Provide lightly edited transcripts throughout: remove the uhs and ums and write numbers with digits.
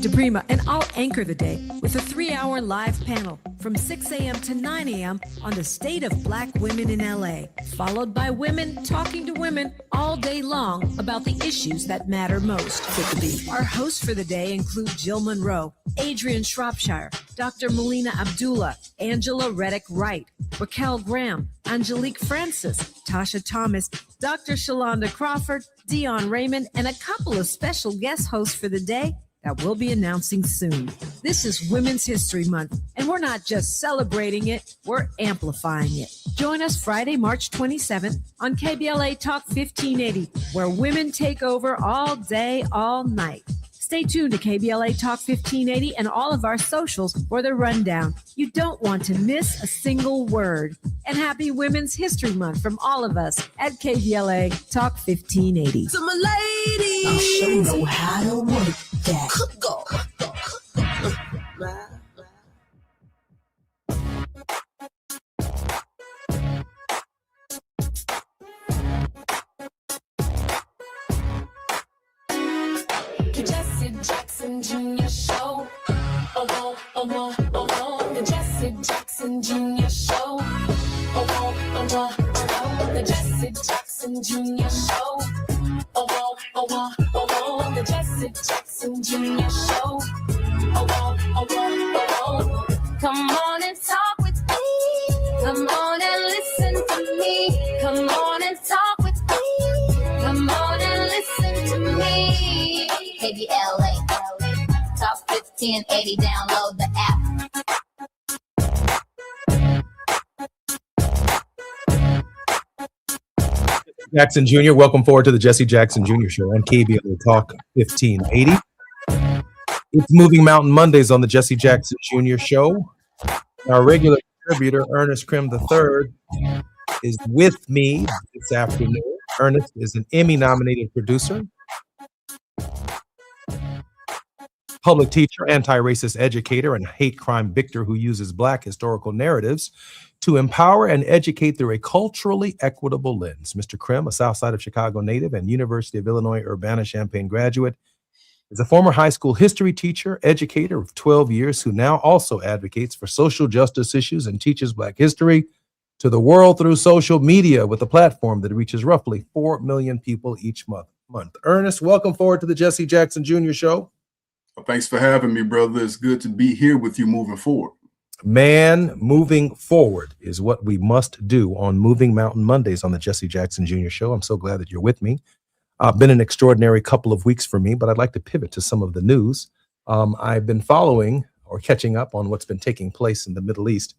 DePrima, and I'll anchor the day with a 3-hour live panel from 6 a.m. to 9 a.m. on the state of Black women in LA, followed by women talking to women all day long about the issues that matter most. Our hosts for the day include Jill Monroe, Adrian Shropshire, Dr. Melina Abdullah, Angela Reddick Wright, Raquel Graham, Angelique Francis, Tasha Thomas, Dr. Shalonda Crawford, Dion Raymond, and a couple of special guest hosts for the day that we'll be announcing soon. This is Women's History Month, and we're not just celebrating it, we're amplifying it. Join us Friday, March 27th on KBLA Talk 1580, where women take over all day, all night. Stay tuned to KBLA Talk 1580 and all of our socials for the rundown. You don't want to miss a single word. And happy Women's History Month from all of us at KBLA Talk 1580. So my ladies, I'll show you how to work that. go. Jesse Jackson Jr. Show. The Jesse Jackson Jr. Show. The Jesse Jackson Jr. Show. The Jesse Jackson Jr. Show. Come on and talk with me. Come on and listen to me. Come on and talk with me. Come on and listen to me. KBLA, Top 1580, download the app. Jackson Jr., welcome forward to the Jesse Jackson Jr. Show on KBLA Talk 1580. It's Moving Mountain Mondays on the Jesse Jackson Jr. Show. Our regular contributor, Ernest Krim III, is with me this afternoon. Ernest is an Emmy-nominated producer, public teacher, anti-racist educator, and hate crime victor who uses Black historical narratives to empower and educate through a culturally equitable lens. Mr. Krim, a South Side of Chicago native and University of Illinois Urbana-Champaign graduate, is a former high school history teacher, educator of 12 years who now also advocates for social justice issues and teaches Black history to the world through social media with a platform that reaches roughly 4 million people each month. Ernest, welcome forward to the Jesse Jackson Jr. Show. Well, thanks for having me, brother. It's good to be here with you moving forward. Man, moving forward is what we must do on Moving Mountain Mondays on the Jesse Jackson Jr. Show. I'm so glad that you're with me. Been an extraordinary couple of weeks for me, but I'd like to pivot to some of the news. I've been following or catching up on what's been taking place in the Middle East,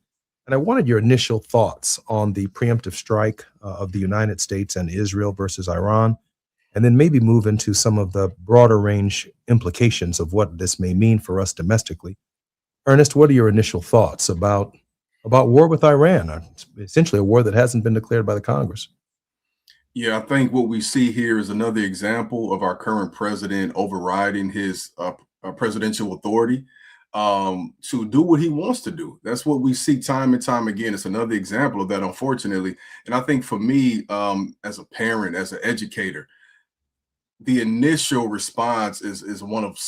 and I wanted your initial thoughts on the preemptive strike of the United States and Israel versus Iran, and then maybe move into some of the broader range implications of what this may mean for us domestically. Ernest, what are your initial thoughts about war with Iran, essentially a war that hasn't been declared by the Congress? Yeah, I think what we see here is another example of our current president overriding his presidential authority to do what he wants to do. That's what we see time and time again. It's another example of that, unfortunately. And I think for me, as a parent, as an educator, the initial response is one of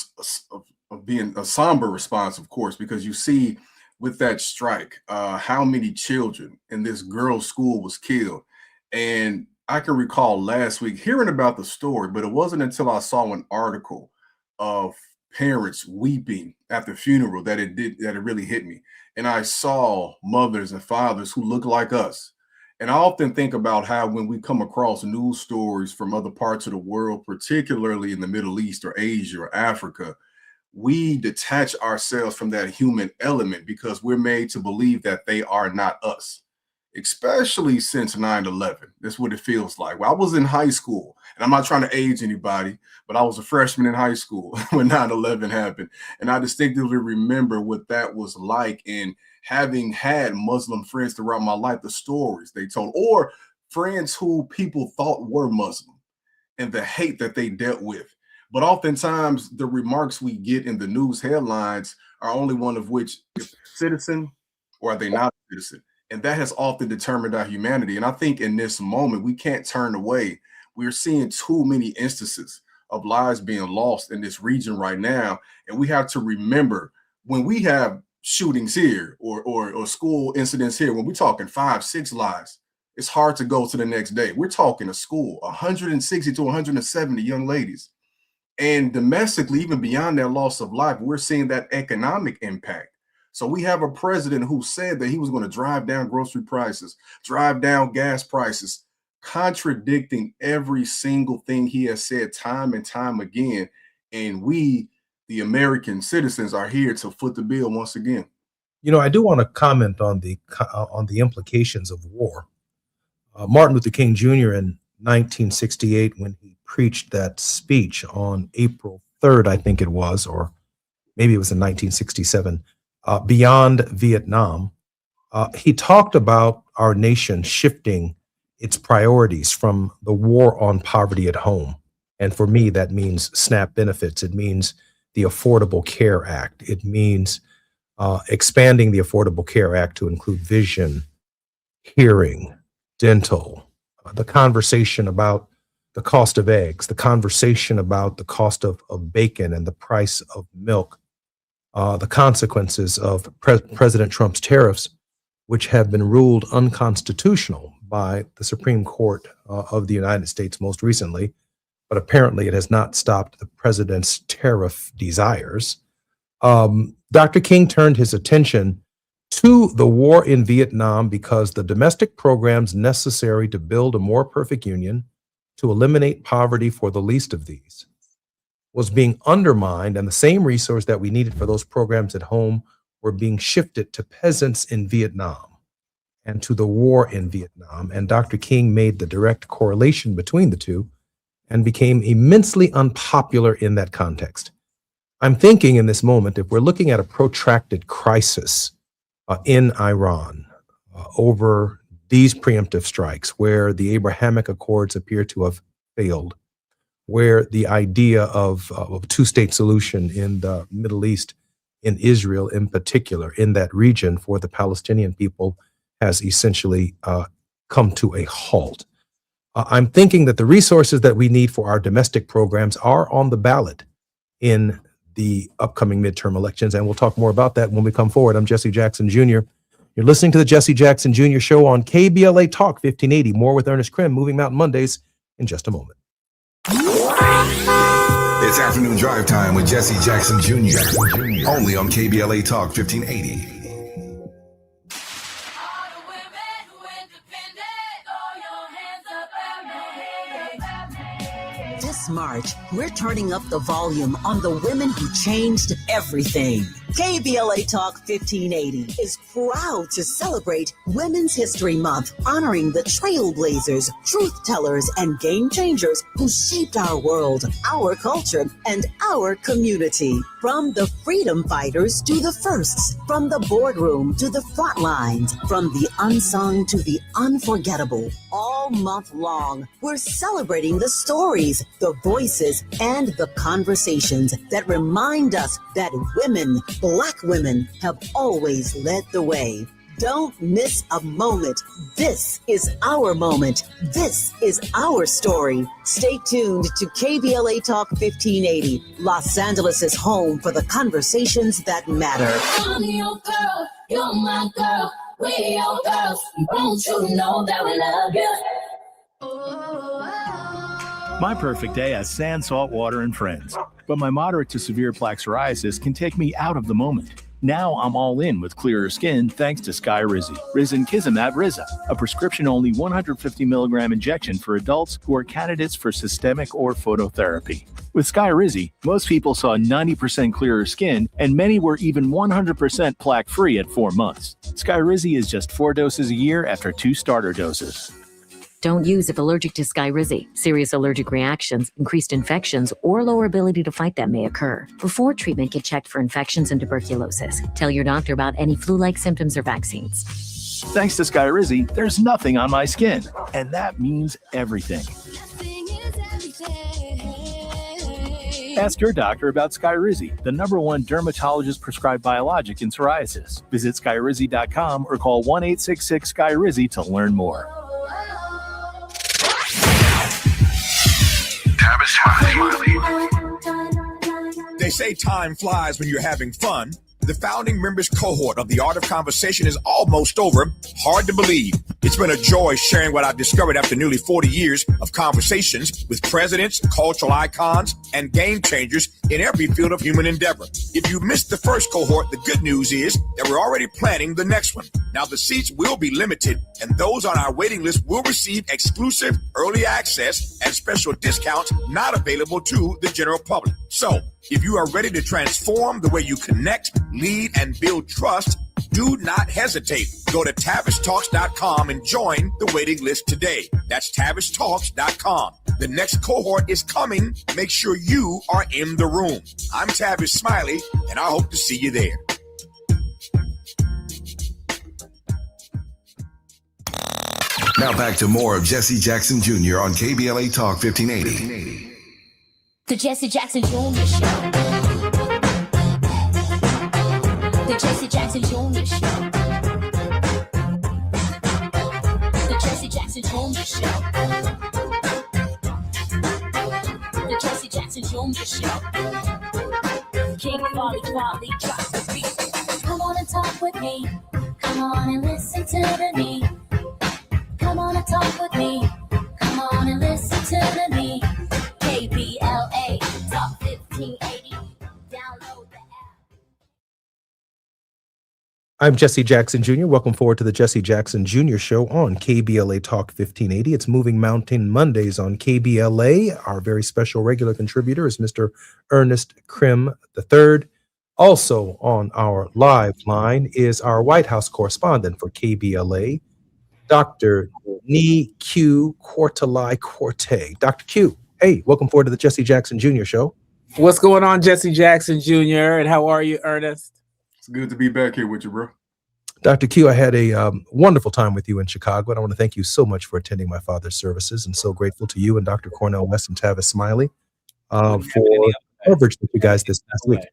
being a somber response, of course, because you see with that strike, how many children in this girls' school was killed. And I can recall last week hearing about the story, but it wasn't until I saw an article of parents weeping at the funeral that it really hit me. And I saw mothers and fathers who look like us. And I often think about how when we come across news stories from other parts of the world, particularly in the Middle East or Asia or Africa, we detach ourselves from that human element because we're made to believe that they are not us, especially since 9/11. That's what it feels like. Well, I was in high school, and I'm not trying to age anybody, but I was a freshman in high school when 9/11 happened. And I distinctively remember what that was like. And having had Muslim friends throughout my life, the stories they told, or friends who people thought were Muslim and the hate that they dealt with. But oftentimes the remarks we get in the news headlines are only one of which is citizen or are they not a citizen? And that has often determined our humanity. And I think in this moment, we can't turn away. We're seeing too many instances of lives being lost in this region right now. And we have to remember, when we have shootings here or school incidents here, when we're talking 5, 6 lives, it's hard to go to the next day. We're talking a school, 160 to 170 young ladies. And domestically, even beyond that loss of life, we're seeing that economic impact. So we have a president who said that he was going to drive down grocery prices, drive down gas prices, contradicting every single thing he has said time and time again. And we, the American citizens, are here to foot the bill once again. You know, I do want to comment on the implications of war. Martin Luther King Jr. in 1968, when he preached that speech on April 3rd, I think it was, or maybe it was in 1967, Beyond Vietnam, he talked about our nation shifting its priorities from the war on poverty at home. And for me, that means SNAP benefits. It means the Affordable Care Act. It means expanding the Affordable Care Act to include vision, hearing, dental, the conversation about the cost of eggs, the conversation about the cost of bacon and the price of milk, the consequences of President Trump's tariffs, which have been ruled unconstitutional by the Supreme Court of the United States most recently, but apparently it has not stopped the president's tariff desires. Dr. King turned his attention to the war in Vietnam because the domestic programs necessary to build a more perfect union, to eliminate poverty for the least of these, was being undermined, and the same resource that we needed for those programs at home were being shifted to peasants in Vietnam and to the war in Vietnam. And Dr. King made the direct correlation between the two and became immensely unpopular in that context. I'm thinking in this moment, if we're looking at a protracted crisis in Iran over these preemptive strikes, where the Abrahamic Accords appear to have failed, where the idea of a two-state solution in the Middle East, in Israel in particular, in that region for the Palestinian people, has essentially come to a halt. I'm thinking that the resources that we need for our domestic programs are on the ballot in the upcoming midterm elections, and we'll talk more about that when we come forward. I'm Jesse Jackson Jr. You're listening to the Jesse Jackson Jr. Show on KBLA Talk 1580. More with Ernest Krim, Moving Mountain Mondays, in just a moment. It's afternoon drive time with Jesse Jackson Jr. Only on KBLA Talk 1580. This March, we're turning up the volume on the women who changed everything. KBLA Talk 1580 is proud to celebrate Women's History Month, honoring the trailblazers, truth tellers, and game changers who shaped our world, our culture, and our community. From the freedom fighters to the firsts, from the boardroom to the front lines, from the unsung to the unforgettable. All month long, we're celebrating the stories, the voices, and the conversations that remind us that women, Black women, have always led the way. Don't miss a moment. This is our moment. This is our story. Stay tuned to KBLA Talk 1580, Los Angeles' home for the conversations that matter. I'm your girl, you're my girl, we're your girls. Won't you know that we love you? My perfect day has sand, salt water, and friends. But my moderate to severe plaque psoriasis can take me out of the moment. Now I'm all in with clearer skin thanks to Skyrizi, Risankizumab Riza, a prescription-only 150 milligram injection for adults who are candidates for systemic or phototherapy. With Skyrizi, most people saw 90% clearer skin, and many were even 100% plaque-free at 4 months. Skyrizi is just 4 doses a year after 2 starter doses. Don't use if allergic to Skyrizi. Serious allergic reactions, increased infections, or lower ability to fight them may occur. Before treatment, get checked for infections and tuberculosis. Tell your doctor about any flu-like symptoms or vaccines. Thanks to Skyrizi, there's nothing on my skin, and that means everything. Ask your doctor about Skyrizi, the #1 dermatologist-prescribed biologic in psoriasis. Visit Skyrizi.com or call 1-866-SKYRIZI to learn more. They say time flies when you're having fun. The founding members cohort of the Art of Conversation is almost over. Hard to believe. It's been a joy sharing what I've discovered after nearly 40 years of conversations with presidents, cultural icons, and game changers in every field of human endeavor. If you missed the first cohort, the good news is that we're already planning the next one. Now, the seats will be limited, and those on our waiting list will receive exclusive early access and special discounts not available to the general public. So, if you are ready to transform the way you connect, lead, and build trust, do not hesitate. Go to TavishTalks.com and join the waiting list today. That's TavishTalks.com. The next cohort is coming. Make sure you are in the room. I'm Tavish Smiley, and I hope to see you there. Now back to more of Jesse Jackson Jr. on KBLA Talk 1580. The Jesse Jackson Jr. Show. The Jesse Jackson Jr. Show. The Jesse Jackson Jr. Show. The Jesse Jackson Jr. Show. King Quality drops the beat. Come on and talk with me. Come on and listen to me. Come on and talk with me. Come on and listen to me. KBLA Talk 1580. Download the app. I'm Jesse Jackson Jr. Welcome forward to the Jesse Jackson Jr. Show on KBLA Talk 1580. It's Moving Mountain Mondays on KBLA. Our very special regular contributor is Mr. Ernest Krim III. Also on our live line is our White House correspondent for KBLA, Dr. Ni Q Quartalai Corte. Dr. Q, hey, welcome forward to the Jesse Jackson Jr. Show. What's going on, Jesse Jackson Jr., and how are you, Ernest? It's good to be back here with you, bro. Dr. Q, I had a wonderful time with you in Chicago, and I want to thank you so much for attending my father's services, and so grateful to you and Dr. Cornell West and Tavis Smiley for coverage that you guys this past week.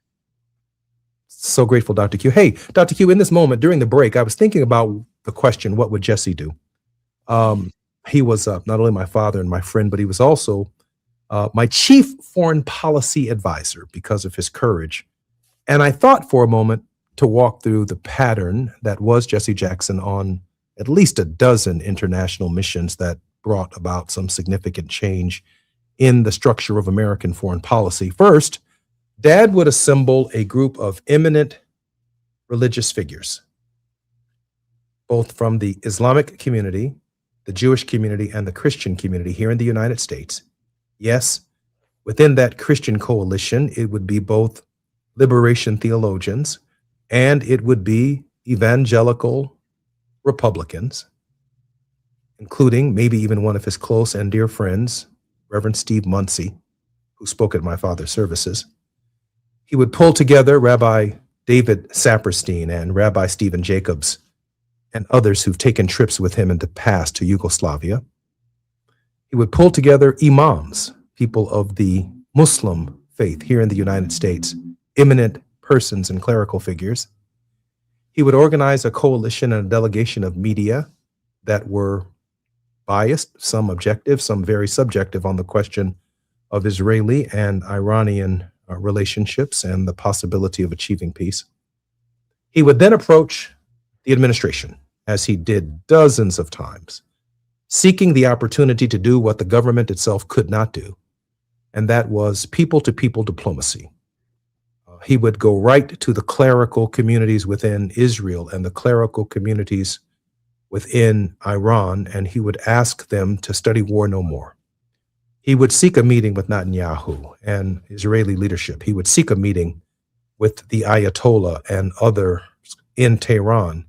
So grateful, Dr. Q. Hey, Dr. Q, in this moment, during the break, I was thinking about the question, what would Jesse do? He was not only my father and my friend, but he was also my chief foreign policy advisor because of his courage. And I thought for a moment to walk through the pattern that was Jesse Jackson on at least a dozen international missions that brought about some significant change in the structure of American foreign policy. First, Dad would assemble a group of eminent religious figures, both from the Islamic community, the Jewish community, and the Christian community here in the United States. Yes, within that Christian coalition, it would be both liberation theologians and it would be evangelical Republicans, including maybe even one of his close and dear friends, Reverend Steve Munsey, who spoke at my father's services. He would pull together Rabbi David Saperstein and Rabbi Stephen Jacobs and others who've taken trips with him in the past to Yugoslavia. He would pull together imams, people of the Muslim faith here in the United States, eminent persons and clerical figures. He would organize a coalition and a delegation of media that were biased, some objective, some very subjective on the question of Israeli and Iranian relationships and the possibility of achieving peace. He would then approach the administration, as he did dozens of times, seeking the opportunity to do what the government itself could not do, and that was people-to-people diplomacy. He would go right to the clerical communities within Israel and the clerical communities within Iran, and he would ask them to study war no more. He would seek a meeting with Netanyahu and Israeli leadership. He would seek a meeting with the Ayatollah and others in Tehran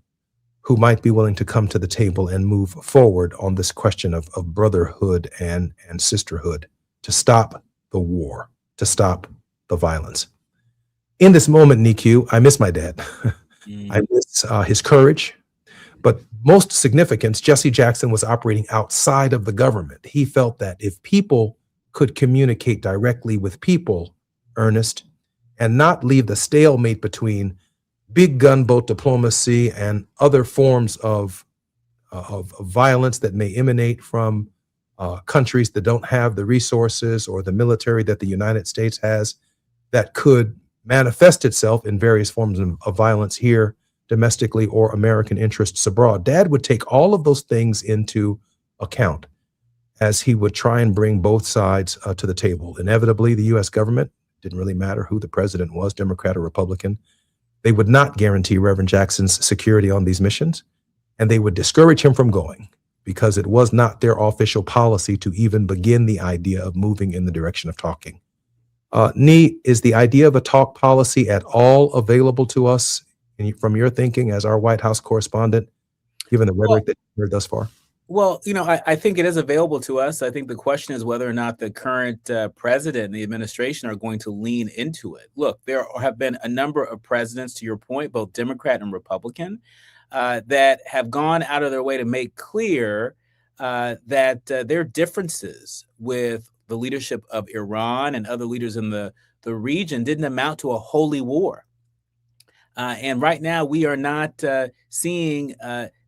who might be willing to come to the table and move forward on this question of brotherhood and sisterhood to stop the war, to stop the violence. In this moment, Niku, I miss my dad. I miss his courage. But most significance, Jesse Jackson was operating outside of the government. He felt that if people could communicate directly with people, Ernest, and not leave the stalemate between big gunboat diplomacy and other forms of violence that may emanate from countries that don't have the resources or the military that the United States has that could manifest itself in various forms of violence here domestically or American interests abroad. Dad would take all of those things into account as he would try and bring both sides to the table. Inevitably, the U.S. government, didn't really matter who the president was, Democrat or Republican, they would not guarantee Reverend Jackson's security on these missions, and they would discourage him from going because it was not their official policy to even begin the idea of moving in the direction of talking. Nee, is the idea of a talk policy at all available to us from your thinking as our White House correspondent, given the rhetoric that you've heard thus far? Well, I think it is available to us. I think the question is whether or not the current president and the administration are going to lean into it. Look, there have been a number of presidents, to your point, both Democrat and Republican, that have gone out of their way to make clear that their differences with the leadership of Iran and other leaders in the region didn't amount to a holy war. And right now, we are not seeing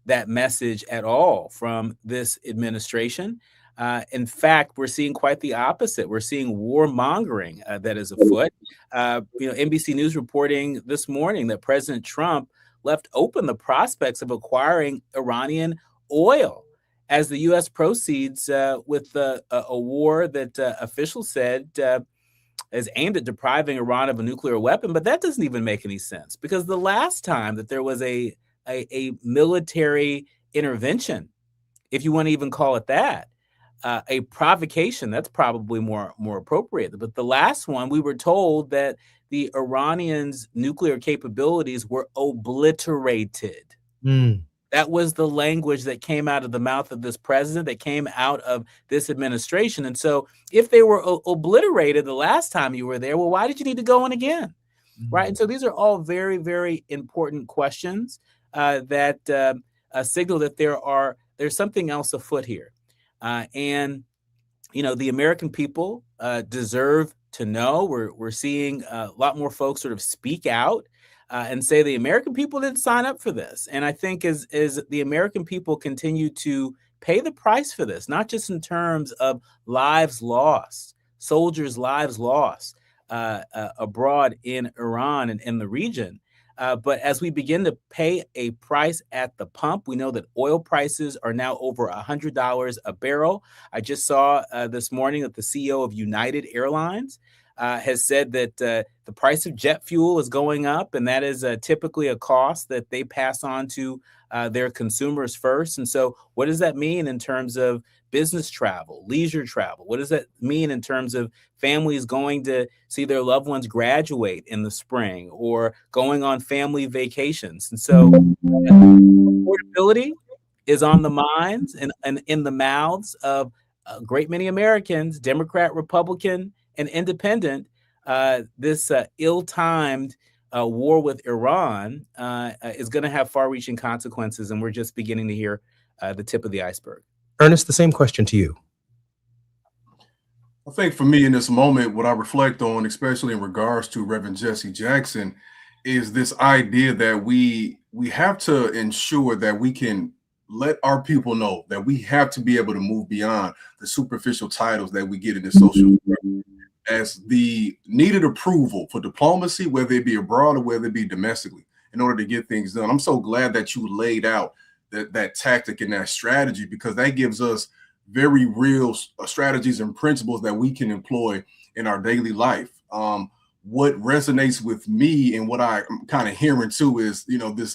that message at all from this administration. In fact, we're seeing quite the opposite. We're seeing warmongering that is afoot. NBC News reporting this morning that President Trump left open the prospects of acquiring Iranian oil as the U.S. proceeds with a war that officials said is aimed at depriving Iran of a nuclear weapon. But that doesn't even make any sense, because the last time that there was a military intervention, if you want to even call it that, a provocation, that's probably more appropriate. But the last one, we were told that the Iranians' nuclear capabilities were obliterated. That was the language that came out of the mouth of this president, that came out of this administration. And so if they were obliterated the last time you were there, well, why did you need to go in again? Right. And so these are all very, very important questions that signal that there's something else afoot here. And the American people deserve to know. We're seeing a lot more folks sort of speak out and say the American people didn't sign up for this. And I think as the American people continue to pay the price for this, not just in terms of lives lost, soldiers' lives lost abroad in Iran and in the region, but as we begin to pay a price at the pump, we know that oil prices are now over $100 a barrel. I just saw this morning that the CEO of United Airlines has said that the price of jet fuel is going up, and that is typically a cost that they pass on to their consumers first. And so what does that mean in terms of business travel, leisure travel? What does that mean in terms of families going to see their loved ones graduate in the spring or going on family vacations? And so affordability is on the minds and in the mouths of a great many Americans, Democrat, Republican, and independent. This ill-timed war with Iran is going to have far-reaching consequences, and we're just beginning to hear the tip of the iceberg. Ernest, the same question to you. I think for me in this moment, what I reflect on, especially in regards to Reverend Jesse Jackson, is this idea that we have to ensure that we can let our people know that we have to be able to move beyond the superficial titles that we get in the social structure as the needed approval for diplomacy, whether it be abroad or whether it be domestically, in order to get things done. I'm so glad that you laid out that tactic and that strategy, because that gives us very real strategies and principles that we can employ in our daily life. What resonates with me and what I'm kind of hearing too is,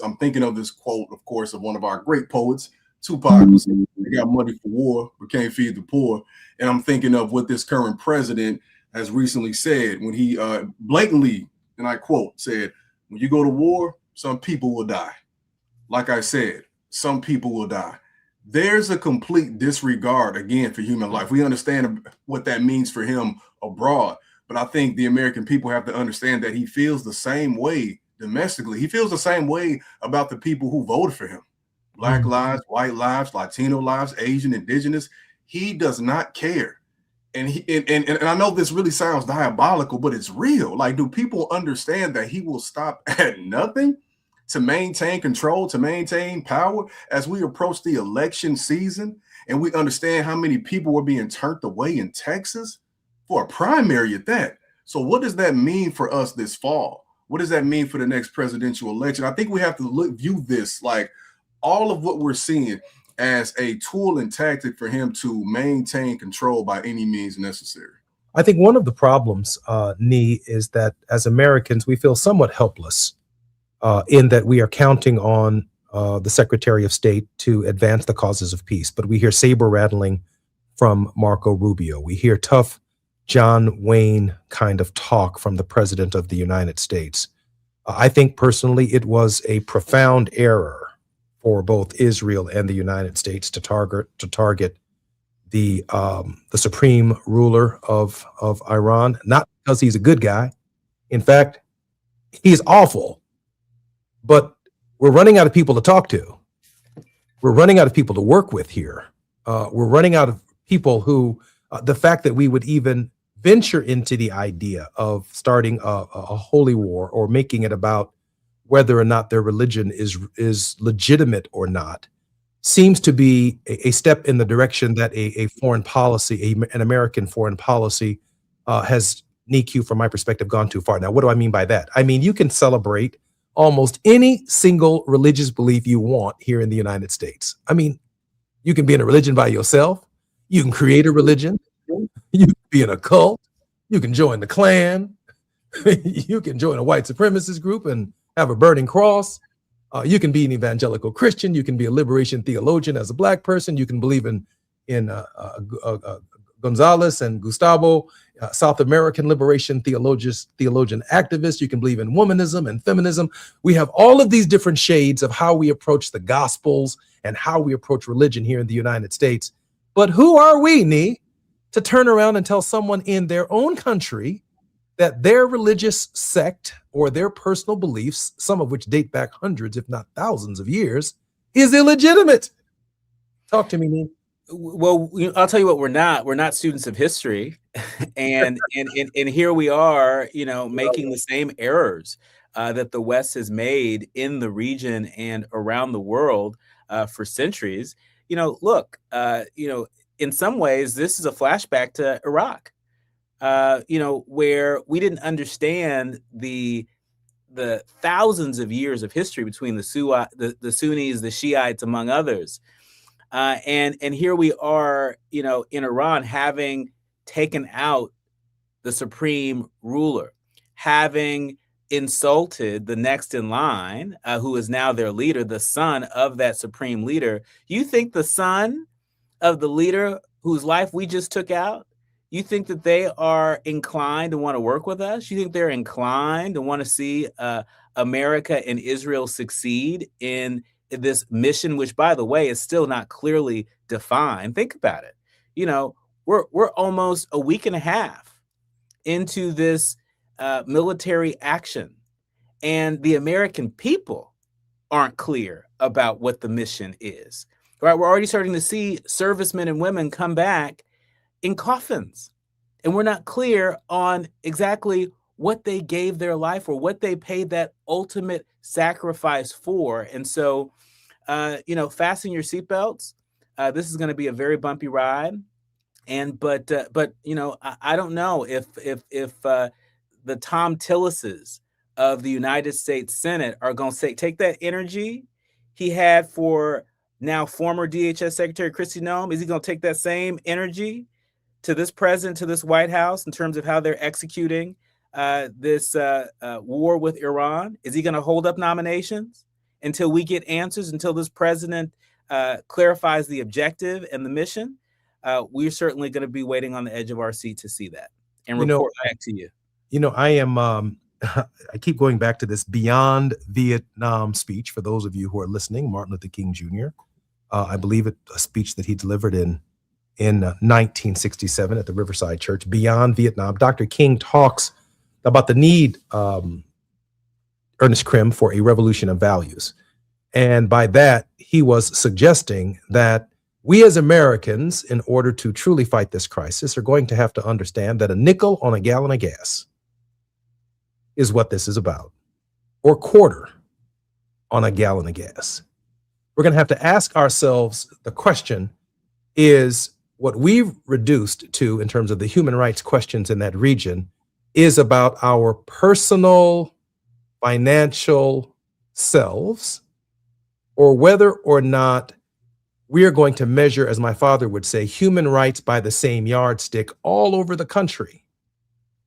I'm thinking of this quote, of course, of one of our great poets, Tupac, who said, "They got money for war, but can't feed the poor." And I'm thinking of what this current president has recently said when he blatantly, and I quote, said, "When you go to war, some people will die." Like I said, some people will die. There's a complete disregard, again, for human life. We understand what that means for him abroad, but I think the American people have to understand that he feels the same way domestically. He feels the same way about the people who voted for him. Black lives, white lives, Latino lives, Asian, indigenous. He does not care. And I know this really sounds diabolical, but it's real. Like, do people understand that he will stop at nothing to maintain control, to maintain power as we approach the election season and we understand how many people were being turned away in Texas for a primary at that. So what does that mean for us this fall? What does that mean for the next presidential election? I think we have to view this like all of what we're seeing as a tool and tactic for him to maintain control by any means necessary. I think one of the problems, Nee, is that as Americans, we feel somewhat helpless in that we are counting on the Secretary of State to advance the causes of peace. But we hear saber rattling from Marco Rubio. We hear tough John Wayne kind of talk from the President of the United States. I think personally it was a profound error for both Israel and the United States to target the supreme ruler of Iran, not because he's a good guy. In fact, he's awful. But we're running out of people to talk to. We're running out of people to work with here. We're running out of people who, the fact that we would even venture into the idea of starting a holy war or making it about whether or not their religion is legitimate or not, seems to be a step in the direction that a foreign policy, an American foreign policy, has, NICU, from my perspective, gone too far. Now, what do I mean by that? I mean, you can celebrate almost any single religious belief you want here in the United States. I mean, you can be in a religion by yourself. You can create a religion. You can be in a cult. You can join the Klan. You can join a white supremacist group and have a burning cross. You can be an evangelical Christian. You can be a liberation theologian as a Black person. You can believe in Gonzalez and Gustavo, South American liberation theologian activists. You can believe in womanism and feminism. We have all of these different shades of how we approach the Gospels and how we approach religion here in the United States. But who are we, Nee, to turn around and tell someone in their own country that their religious sect or their personal beliefs, some of which date back hundreds, if not thousands of years, is illegitimate? Talk to me, Nee. Well, I'll tell you what, we're not students of history. and here we are, making the same errors that the West has made in the region and around the world for centuries. Look, in some ways, this is a flashback to Iraq, where we didn't understand the thousands of years of history between the Sunnis, the Shiites, among others. And here we are, in Iran, having taken out the supreme ruler, having insulted the next in line, who is now their leader, the son of that supreme leader. You think the son of the leader whose life we just took out, you think that they are inclined to want to work with us? You think they're inclined to want to see America and Israel succeed in this mission, which, by the way, is still not clearly defined? Think about it. We're almost a week and a half into this military action, and the American people aren't clear about what the mission is. Right? We're already starting to see servicemen and women come back in coffins, and we're not clear on exactly what they gave their life or what they paid that ultimate sacrifice for. And so, fasten your seatbelts. This is going to be a very bumpy ride. But I don't know if the Tom Tillises of the United States Senate are going to take that energy he had for now former DHS Secretary Kristi Noem. Is he going to take that same energy to this president, to this White House, in terms of how they're executing this war with Iran? Is he going to hold up nominations until we get answers, until this president clarifies the objective and the mission? We're certainly going to be waiting on the edge of our seat to see that and report back to you. I am, I keep going back to this Beyond Vietnam speech. For those of you who are listening, Martin Luther King Jr., I believe a speech that he delivered in 1967 at the Riverside Church, Beyond Vietnam. Dr. King talks about the need, Ernest Krim, for a revolution of values. And by that, he was suggesting that we as Americans, in order to truly fight this crisis, are going to have to understand that a nickel on a gallon of gas is what this is about, or quarter on a gallon of gas. We're going to have to ask ourselves the question, is what we've reduced to in terms of the human rights questions in that region is about our personal financial selves, or whether or not we are going to measure, as my father would say, human rights by the same yardstick all over the country.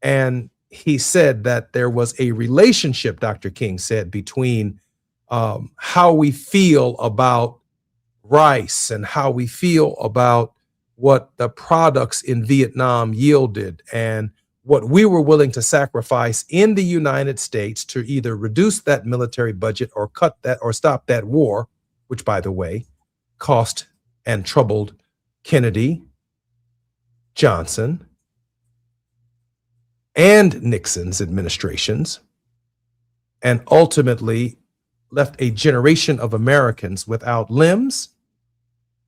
And he said that there was a relationship, Dr. King said, between how we feel about rice and how we feel about what the products in Vietnam yielded and what we were willing to sacrifice in the United States to either reduce that military budget or cut that or stop that war, which, by the way, cost and troubled Kennedy, Johnson, and Nixon's administrations, and ultimately left a generation of Americans without limbs,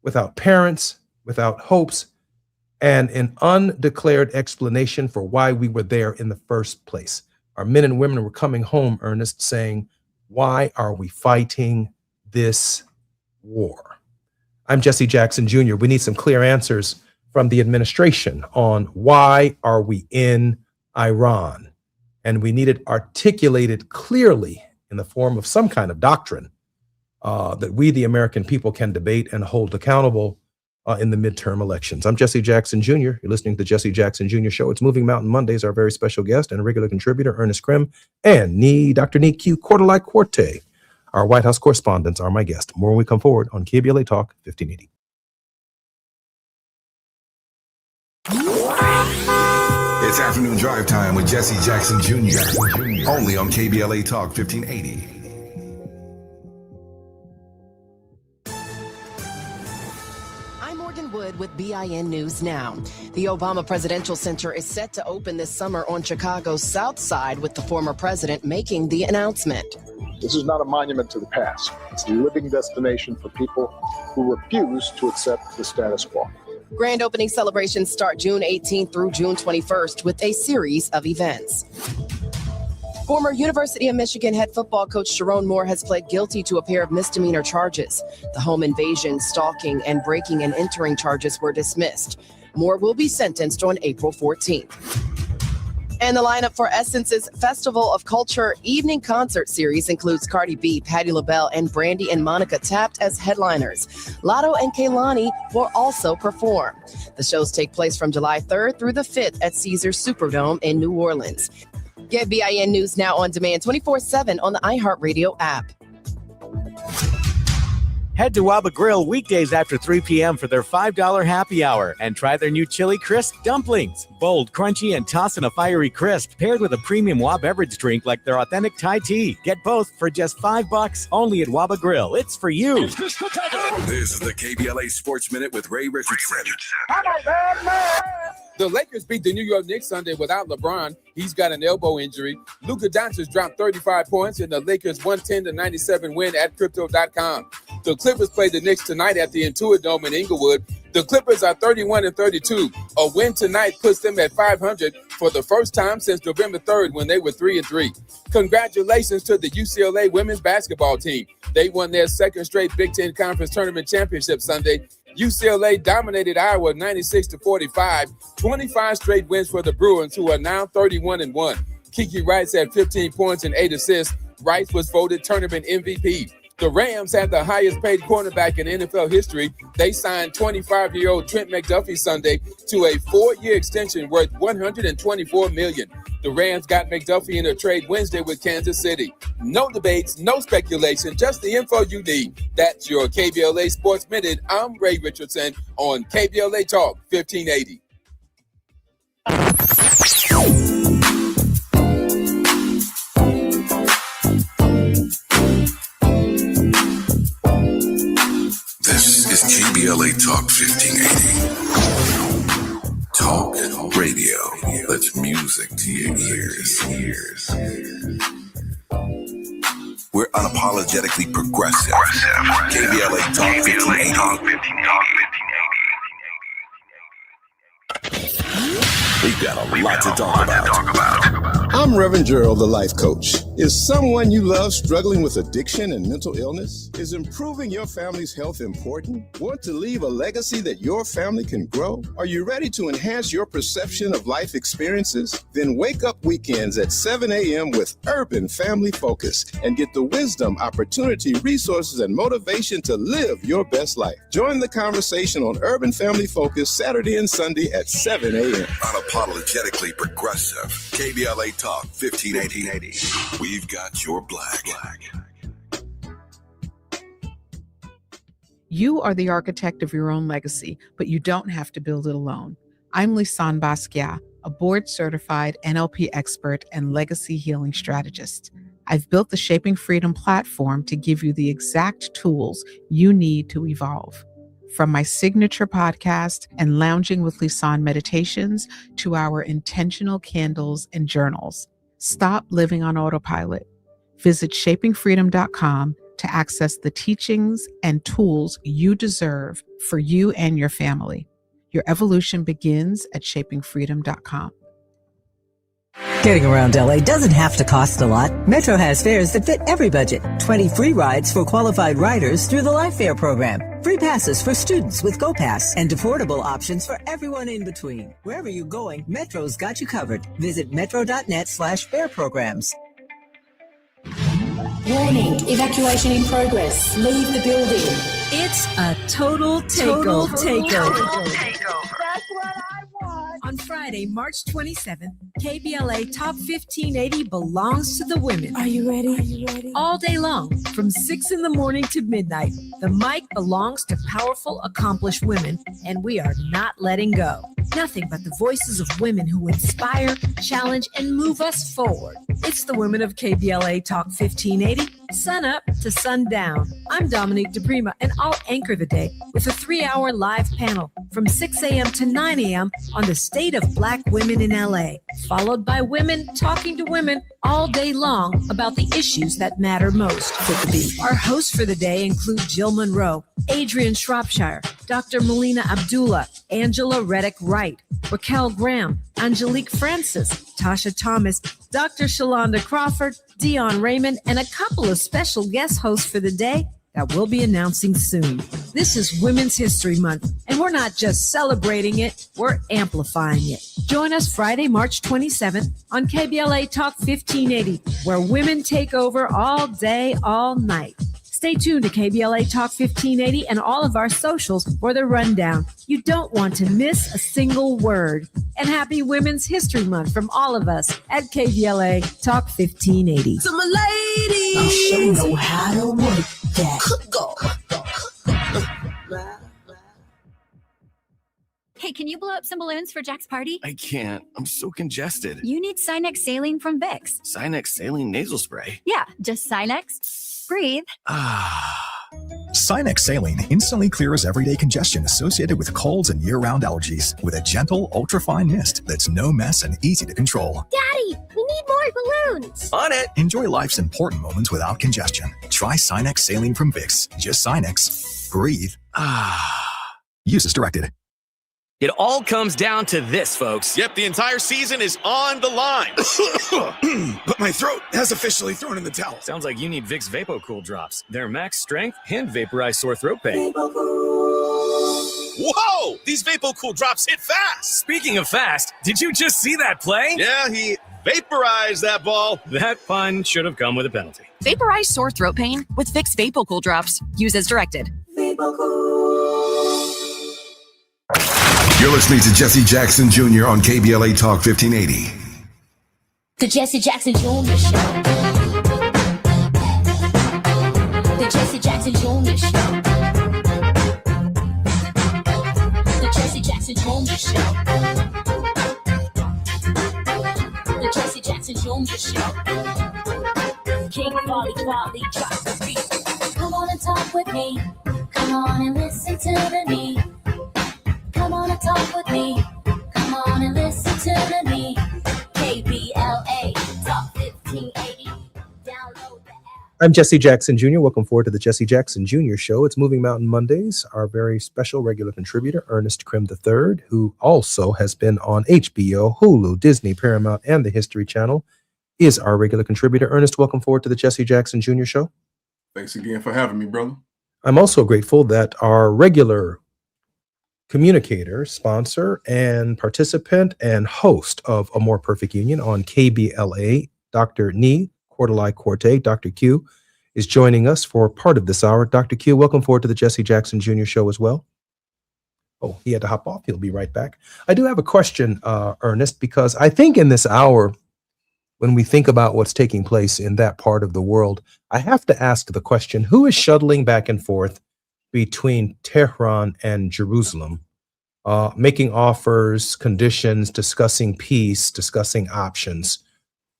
without parents, without hopes, and an undeclared explanation for why we were there in the first place. Our men and women were coming home, Ernest, saying, why are we fighting this war? I'm Jesse Jackson Jr. We need some clear answers from the administration on why are we in Iran? And we need it articulated clearly in the form of some kind of doctrine that we, the American people, can debate and hold accountable in the midterm elections. I'm Jesse Jackson Jr. You're listening to the Jesse Jackson Jr. Show. It's Moving Mountain Mondays. Our very special guest and a regular contributor, Ernest Krim, and Dr. Q. Corte, our White House correspondents, are my guest. More when we come forward on KBLA Talk 1580. It's afternoon drive time with Jesse Jackson Jr. Only on KBLA Talk 1580. Wood with BIN News Now. The Obama Presidential Center is set to open this summer on Chicago's South Side, with the former president making the announcement. This is not a monument to the past. It's a living destination for people who refuse to accept the status quo. Grand opening celebrations start June 18th through June 21st with a series of events. Former University of Michigan head football coach Sharon Moore has pled guilty to a pair of misdemeanor charges. The home invasion, stalking, and breaking and entering charges were dismissed. Moore will be sentenced on April 14th. And the lineup for Essence's Festival of Culture evening concert series includes Cardi B, Patti LaBelle, and Brandy and Monica Tapped as headliners. Lotto and Kehlani will also perform. The shows take place from July 3rd through the 5th at Caesars Superdome in New Orleans. Get BIN News Now on demand 24/7 on the iHeartRadio app. Head to Waba Grill weekdays after 3 p.m. for their $5 happy hour and try their new chili crisp dumplings. Bold, crunchy, and tossed in a fiery crisp, paired with a premium Waba beverage drink like their authentic Thai tea. Get both for just $5 only at Waba Grill. It's for you. This is the KBLA Sports Minute with Ray Richardson. The Lakers beat the New York Knicks Sunday without LeBron. He's got an elbow injury. Luka Doncic dropped 35 points in the Lakers' 110-97 win at Crypto.com. The Clippers play the Knicks tonight at the Intuit Dome in Inglewood. The Clippers are 31-32. A win tonight puts them at 500 for the first time since November 3rd when they were 3-3. Congratulations to the UCLA women's basketball team. They won their second straight Big Ten Conference Tournament championship Sunday. UCLA dominated Iowa 96-45, 25 straight wins for the Bruins, who are now 31-1. Kiki Rice had 15 points and 8 assists. Rice was voted tournament MVP. The Rams had the highest paid cornerback in NFL history. They signed 25-year-old Trent McDuffie Sunday to a 4-year extension worth $124 million. The Rams got McDuffie in a trade Wednesday with Kansas City. No debates, no speculation, just the info you need. That's your KBLA Sports Minute. I'm Ray Richardson on KBLA Talk 1580. This is KBLA Talk 1580. Talk radio. That's music to your ears. We're unapologetically progressive. KBLA Talk 1580. We've got a lot to talk about. I'm Reverend Gerald, the life coach. Is someone you love struggling with addiction and mental illness? Is improving your family's health important? Want to leave a legacy that your family can grow? Are you ready to enhance your perception of life experiences? Then wake up weekends at 7 a.m. with Urban Family Focus and get the wisdom, opportunity, resources, and motivation to live your best life. Join the conversation on Urban Family Focus Saturday and Sunday at 7 a.m. Unapologetically progressive. KBLA Talk 1580. We've got your black. You are the architect of your own legacy, but you don't have to build it alone. I'm Lisanne Basquiat, a board-certified NLP expert and legacy healing strategist. I've built the Shaping Freedom platform to give you the exact tools you need to evolve. From my signature podcast and Lounging with Lisanne meditations to our intentional candles and journals. Stop living on autopilot. Visit shapingfreedom.com to access the teachings and tools you deserve for you and your family. Your evolution begins at shapingfreedom.com. Getting around LA doesn't have to cost a lot. Metro has fares that fit every budget. 20 free rides for qualified riders through the Life Fare program. Free passes for students with GoPass and affordable options for everyone in between. Wherever you're going, Metro's got you covered. Visit metro.net/fare programs. Warning, evacuation in progress. Leave the building. It's a total takeover. On Friday, March 27th, KBLA Top 1580 belongs to the women. Are you ready? All day long, from 6 in the morning to midnight, the mic belongs to powerful, accomplished women, and we are not letting go. Nothing but the voices of women who inspire, challenge, and move us forward. It's the women of KBLA Talk 1580, sun up to sundown. I'm Dominique DePrima, and I'll anchor the day with a 3-hour live panel from 6 a.m. to 9 a.m. on the state of Black women in LA, followed by women talking to women all day long about the issues that matter most. Our hosts for the day include Jill Monroe, Adrian Shropshire, Dr. Melina Abdullah, Angela Reddick Wright, Raquel Graham, Angelique Francis, Tasha Thomas, Dr. Shalonda Crawford, Dion Raymond, and a couple of special guest hosts for the day that we'll be announcing soon. This is Women's History Month, and we're not just celebrating it, we're amplifying it. Join us Friday, March 27th on KBLA Talk 1580, where women take over all day, all night. Stay tuned to KBLA Talk 1580 and all of our socials for the rundown. You don't want to miss a single word. And happy Women's History Month from all of us at KBLA Talk 1580. To my ladies, I'll show you how to work that. Go. Hey, can you blow up some balloons for Jack's party? I can't. I'm so congested. You need Sinex Saline from Vicks. Sinex Saline Nasal Spray? Yeah, just Sinex. Breathe. Sinex Saline instantly clears everyday congestion associated with colds and year-round allergies with a gentle, ultra-fine mist that's no mess and easy to control. Daddy, we need more balloons. On it. Enjoy life's important moments without congestion. Try Sinex Saline from Vicks. Just Sinex. Breathe. Use as directed. It all comes down to this, folks. Yep, the entire season is on the line. But my throat has officially thrown in the towel. Sounds like you need Vicks VapoCool drops. They're max strength and vaporize sore throat pain. Whoa! These VapoCool drops hit fast. Speaking of fast, did you just see that play? Yeah, he vaporized that ball. That pun should have come with a penalty. Vaporize sore throat pain with Vicks VapoCool drops. Use as directed. You're listening to Jesse Jackson Jr. on KBLA Talk 1580. The Jesse Jackson Jr. Show. The Jesse Jackson Jr. Show. The Jesse Jackson Jr. Show. The Jesse Jackson Jr. Show. King Quality, drop the beat. Come on and talk with me. Come on and listen to me. Come on and talk with me. Come on and listen to me. KBLA Talk 1580. Download the app. I'm Jesse Jackson Jr. Welcome forward to the Jesse Jackson Jr. Show. It's Moving Mountain Mondays. Our very special regular contributor, Ernest Krim III, who also has been on HBO, Hulu, Disney, Paramount, and the History Channel. is our regular contributor. Ernest, welcome forward to the Jesse Jackson Jr. Show. Thanks again for having me, brother. I'm also grateful that our regular communicator, sponsor, and participant and host of A More Perfect Union on KBLA, Dr. Nee Cordelai Corte, Dr. Q, is joining us for part of this hour. Dr. Q, welcome forward to the Jesse Jackson Jr. Show as well. Oh, he had to hop off. He'll be right back. I do have a question, Ernest, because I think in this hour, when we think about what's taking place in that part of the world, I have to ask the question, who is shuttling back and forth between Tehran and Jerusalem, making offers, conditions, discussing peace, discussing options?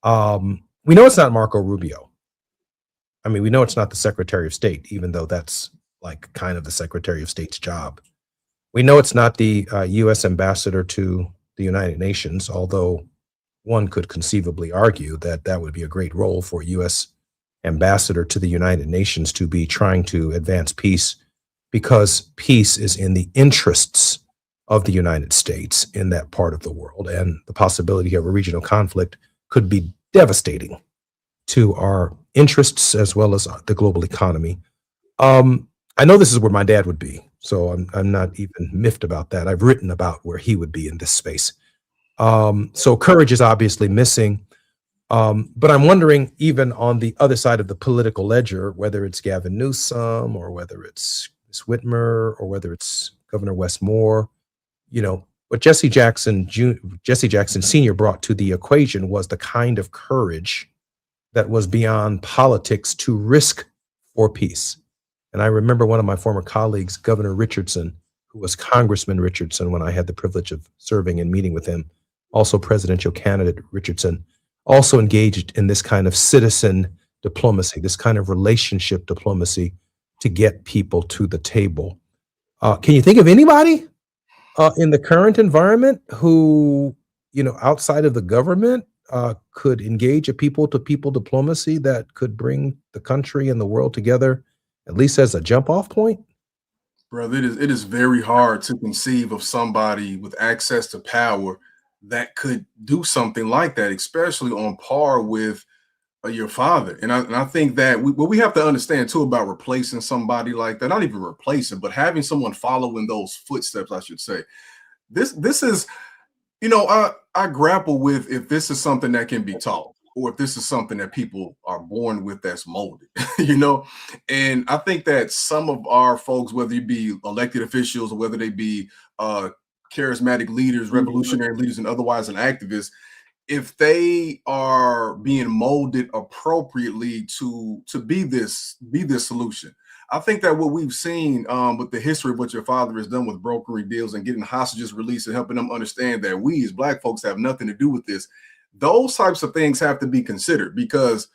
We know it's not Marco Rubio. I mean, we know it's not the Secretary of State, even though that's like kind of the Secretary of State's job. We know it's not the U.S. ambassador to the United Nations, although one could conceivably argue that that would be a great role for a U.S. ambassador to the United Nations to be trying to advance peace, because peace is in the interests of the United States in that part of the world, and the possibility of a regional conflict could be devastating to our interests as well as the global economy. I know this is where my dad would be, so I'm not even miffed about that. I've written about where he would be in this space. So courage is obviously missing. But I'm wondering, even on the other side of the political ledger, whether it's Gavin Newsom or whether it's Ms. Whitmer or whether it's Governor Wes Moore, you know, what Jesse Jackson Sr. brought to the equation was the kind of courage that was beyond politics to risk for peace. And I remember one of my former colleagues, Governor Richardson, who was Congressman Richardson when I had the privilege of serving and meeting with him, also presidential candidate Richardson, also engaged in this kind of citizen diplomacy, this kind of relationship diplomacy to get people to the table. Can you think of anybody in the current environment who, you know, outside of the government could engage a people-to-people diplomacy that could bring the country and the world together, at least as a jump-off point? Brother, it is very hard to conceive of somebody with access to power that could do something like that, especially on par with your father. And I think that what we have to understand too about replacing somebody like that, not even replacing, but having someone follow in those footsteps, I should say. This is, you know, I grapple with if this is something that can be taught, or if this is something that people are born with that's molded, you know? And I think that some of our folks, whether it be elected officials or whether they be charismatic leaders, revolutionary leaders, and otherwise an activist, if they are being molded appropriately to be this solution. I think that what we've seen with the history of what your father has done with brokering deals and getting hostages released and helping them understand that we as Black folks have nothing to do with this, those types of things have to be considered, because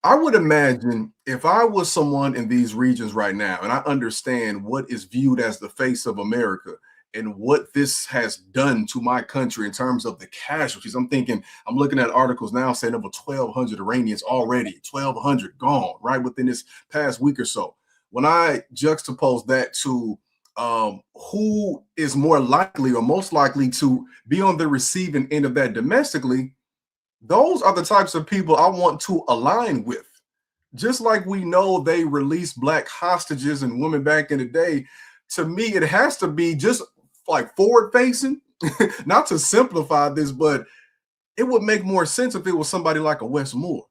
I would imagine if I was someone in these regions right now and I understand what is viewed as the face of America and what this has done to my country in terms of the casualties, I'm looking at articles now saying over 1,200 Iranians already, 1,200 gone, right, within this past week or so. When I juxtapose that to who is more likely or most likely to be on the receiving end of that domestically, those are the types of people I want to align with. Just like we know they released Black hostages and women back in the day, to me, it has to be just like forward facing, not to simplify this, but it would make more sense if it was somebody like a Wes Moore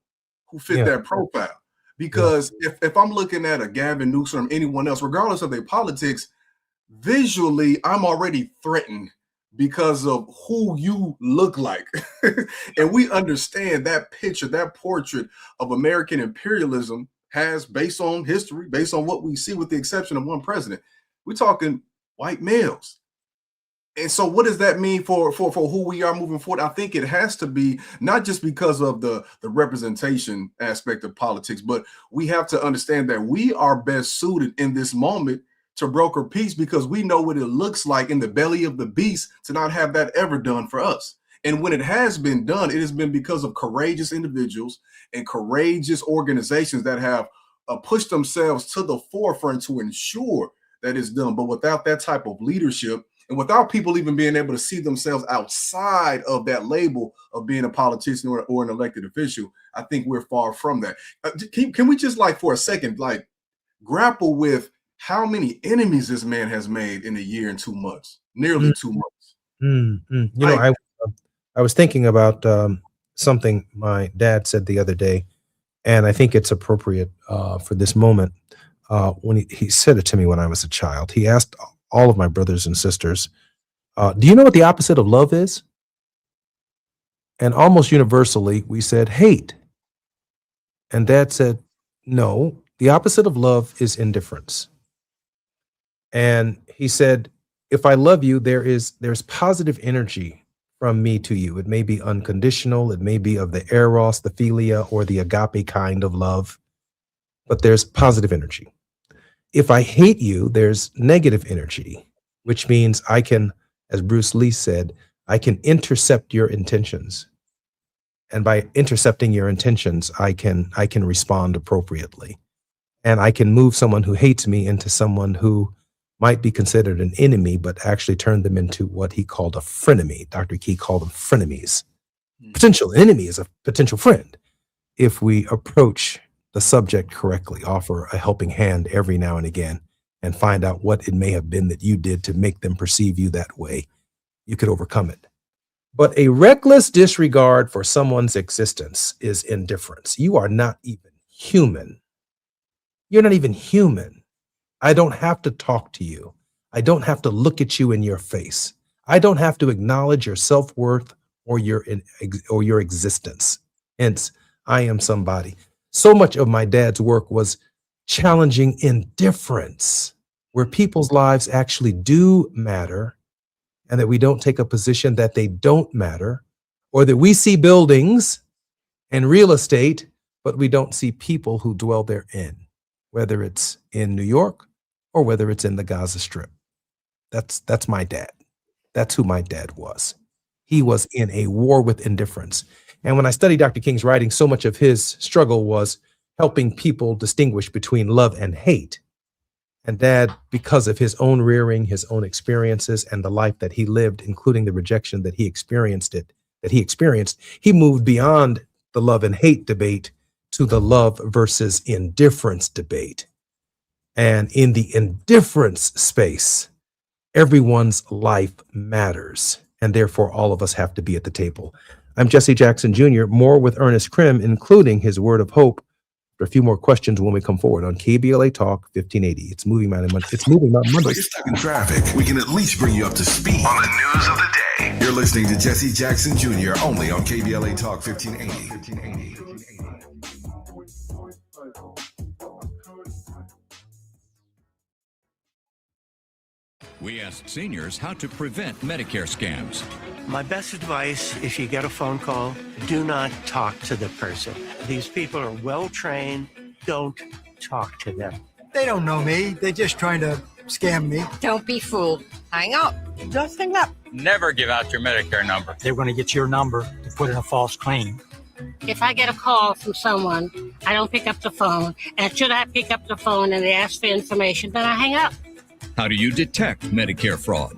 who fit that profile. Because if I'm looking at a Gavin Newsom or anyone else, regardless of their politics, visually, I'm already threatened because of who you look like. And we understand that picture, that portrait of American imperialism has, based on history, based on what we see with the exception of one president, we're talking white males. And so what does that mean for who we are moving forward? I think it has to be not just because of the representation aspect of politics, but we have to understand that we are best suited in this moment to broker peace because we know what it looks like in the belly of the beast to not have that ever done for us. And when it has been done, it has been because of courageous individuals and courageous organizations that have pushed themselves to the forefront to ensure that it's done. But without that type of leadership, And without people even being able to see themselves outside of that label of being a politician or an elected official, I think we're far from that. Can we just for a second, grapple with how many enemies this man has made in a year and 2 months, nearly 2 months? You know, I was thinking about something my dad said the other day, and I think it's appropriate for this moment. When he said it to me when I was a child, he asked all of my brothers and sisters, do you know what the opposite of love is? And almost universally, we said hate. And Dad said, no, the opposite of love is indifference. And he said, if I love you, there's positive energy from me to you. It may be unconditional. It may be of the eros, the philia, or the agape kind of love, but there's positive energy. If I hate you, there's negative energy, which means I can, as Bruce Lee said, I can intercept your intentions. And by intercepting your intentions, I can respond appropriately. And I can move someone who hates me into someone who might be considered an enemy, but actually turn them into what he called a frenemy. Dr. Key called them frenemies. Potential enemy is a potential friend if we approach the subject correctly, offer a helping hand every now and again, and find out what it may have been that you did to make them perceive you that way. You could overcome it. But a reckless disregard for someone's existence is indifference. You are not even human. You're not even human. I don't have to talk to you. I don't have to look at you in your face. I don't have to acknowledge your self-worth or your existence. Hence, I am somebody. So much of my dad's work was challenging indifference, where people's lives actually do matter, and that we don't take a position that they don't matter, or that we see buildings and real estate, but we don't see people who dwell therein, whether it's in New York or whether it's in the Gaza Strip. That's my dad. That's who my dad was. He was in a war with indifference. And when I studied Dr. King's writing, so much of his struggle was helping people distinguish between love and hate. And Dad, because of his own rearing, his own experiences, and the life that he lived, including the rejection that he experienced, he moved beyond the love and hate debate to the love versus indifference debate. And in the indifference space, everyone's life matters, and therefore all of us have to be at the table. I'm Jesse Jackson Jr., more with Ernest Krim, including his word of hope. For a few more questions when we come forward on KBLA Talk 1580. It's Moving Mountain Monday. It's Moving Mountain Monday. If you're stuck in traffic, we can at least bring you up to speed on the news of the day. You're listening to Jesse Jackson Jr. only on KBLA Talk 1580. We asked seniors how to prevent Medicare scams. My best advice, if you get a phone call, do not talk to the person. These people are well trained. Don't talk to them. They don't know me. They're just trying to scam me. Don't be fooled. Hang up. Just hang up. Never give out your Medicare number. They're going to get your number to put in a false claim. If I get a call from someone, I don't pick up the phone. And should I pick up the phone and they ask for information, then I hang up. How do you detect Medicare fraud?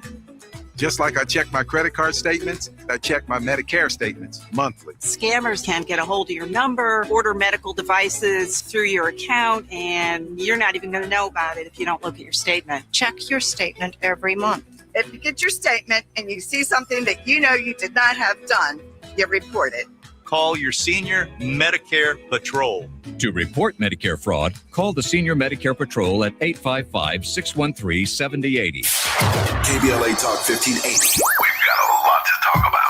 Just like I check my credit card statements, I check my Medicare statements monthly. Scammers can get a hold of your number, order medical devices through your account, and you're not even going to know about it if you don't look at your statement. Check your statement every month. If you get your statement and you see something that you know you did not have done, you report it. Call your senior Medicare Patrol. To report Medicare fraud, call the Senior Medicare Patrol at 855-613-7080. KBLA Talk 1580. We've got a lot to talk about.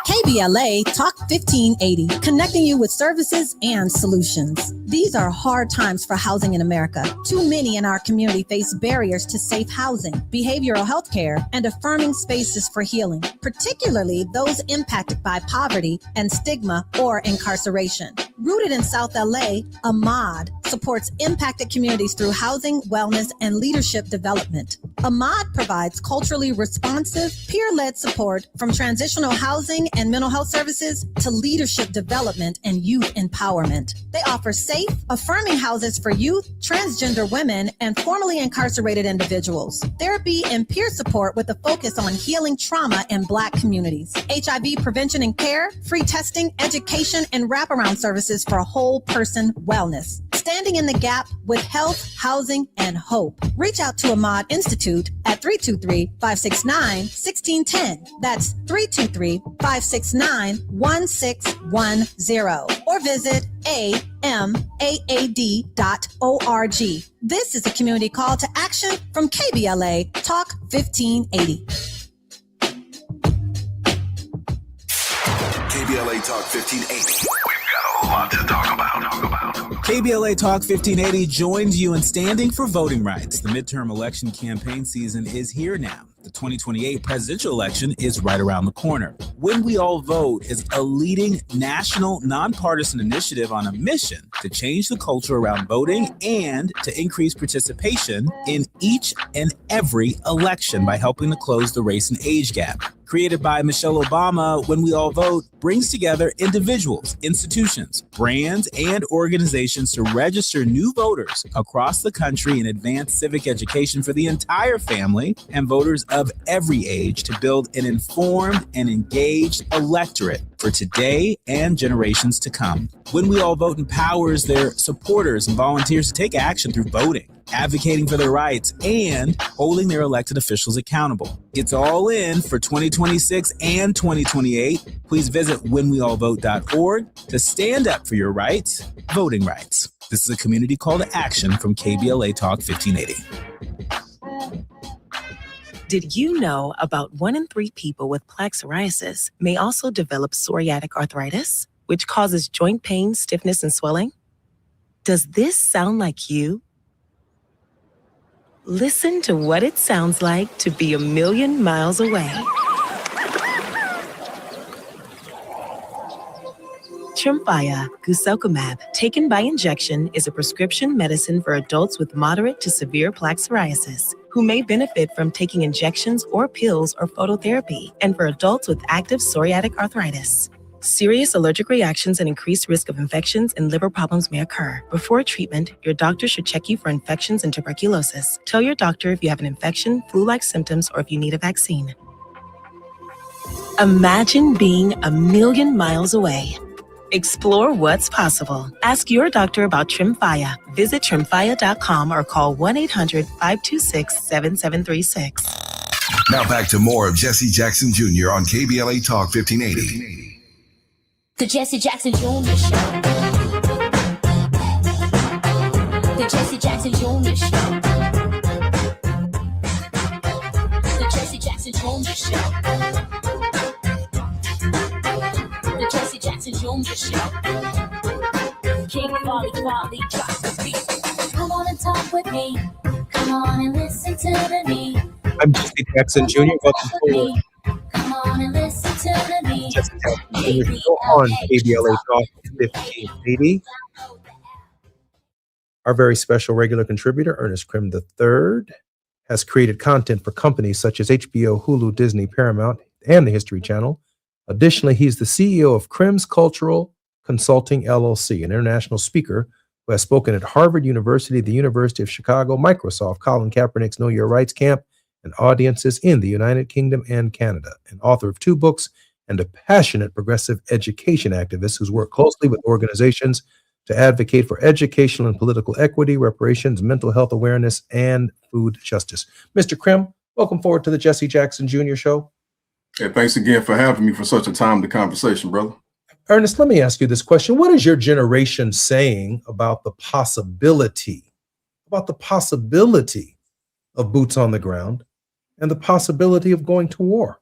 KBLA Talk 1580, connecting you with services and solutions. These are hard times for housing in America. Too many in our community face barriers to safe housing, behavioral health care, and affirming spaces for healing, particularly those impacted by poverty and stigma or incarceration. Rooted in South LA, Ahmad supports impacted communities through housing, wellness, and leadership development. Ahmad provides culturally responsive, peer-led support from transitional housing and mental health services to leadership development and youth empowerment. They offer safe, affirming houses for youth, transgender women, and formerly incarcerated individuals. Therapy and peer support with a focus on healing trauma in Black communities. HIV prevention and care, free testing, education, and wraparound services for whole person wellness. Standing in the gap with health, housing, and hope. Reach out to Ahmad Institute at 323-569-1610. That's 323-569-1610. Or visit amaad.org. This is a community call to action from KBLA Talk 1580. KBLA Talk 1580. We've got a lot to talk about. KBLA Talk 1580 joins you in standing for voting rights. The midterm election campaign season is here now. The 2028 presidential election is right around the corner. When We All Vote is a leading national nonpartisan initiative on a mission to change the culture around voting and to increase participation in each and every election by helping to close the race and age gap. Created by Michelle Obama, When We All Vote brings together individuals, institutions, brands, and organizations to register new voters across the country and advance civic education for the entire family and voters of every age to build an informed and engaged electorate for today and generations to come. When We All Vote empowers their supporters and volunteers to take action through voting, advocating for their rights, and holding their elected officials accountable. It's all in for 2026 and 2028. Please visit whenweallvote.org to stand up for your rights, voting rights. This is a community call to action from KBLA Talk 1580. Did you know about 1 in 3 people with plaque psoriasis may also develop psoriatic arthritis, which causes joint pain, stiffness, and swelling? Does this sound like you? Listen to what it sounds like to be a million miles away. Tremfya guselkumab, taken by injection, is a prescription medicine for adults with moderate to severe plaque psoriasis who may benefit from taking injections or pills or phototherapy, and for adults with active psoriatic arthritis. Serious allergic reactions and increased risk of infections and liver problems may occur. Before treatment, your doctor should check you for infections and tuberculosis. Tell your doctor if you have an infection, flu-like symptoms, or if you need a vaccine. Imagine being a million miles away. Explore what's possible. Ask your doctor about Tremfya. Visit tremfya.com or call 1-800-526-7736. Now back to more of Jesse Jackson Jr. on KBLA Talk 1580. The Jesse Jackson Jr. Show. The Jesse Jackson Jr. Show. The Jesse Jackson Jr. Show. The Jesse Jackson Jr. Show. King Volley drops the beat. Come on and talk with me. Come on and listen to me. I'm Jesse Jackson Jr. Welcome forward. Come on and listen to me. Jesse Jackson Jr. Show on KBLA Talk 1580. Our very special regular contributor, Ernest Krim III, has created content for companies such as HBO, Hulu, Disney, Paramount, and the History Channel. Additionally, he's the CEO of Krim's Cultural Consulting, LLC, an international speaker who has spoken at Harvard University, the University of Chicago, Microsoft, Colin Kaepernick's Know Your Rights Camp, and audiences in the United Kingdom and Canada, an author of 2 books and a passionate progressive education activist who's worked closely with organizations to advocate for educational and political equity, reparations, mental health awareness, and food justice. Mr. Krim, welcome forward to the Jesse Jackson Jr. Show. Hey, thanks again for having me for such a timely conversation, brother. Ernest, let me ask you this question. What is your generation saying about the possibility of boots on the ground and the possibility of going to war?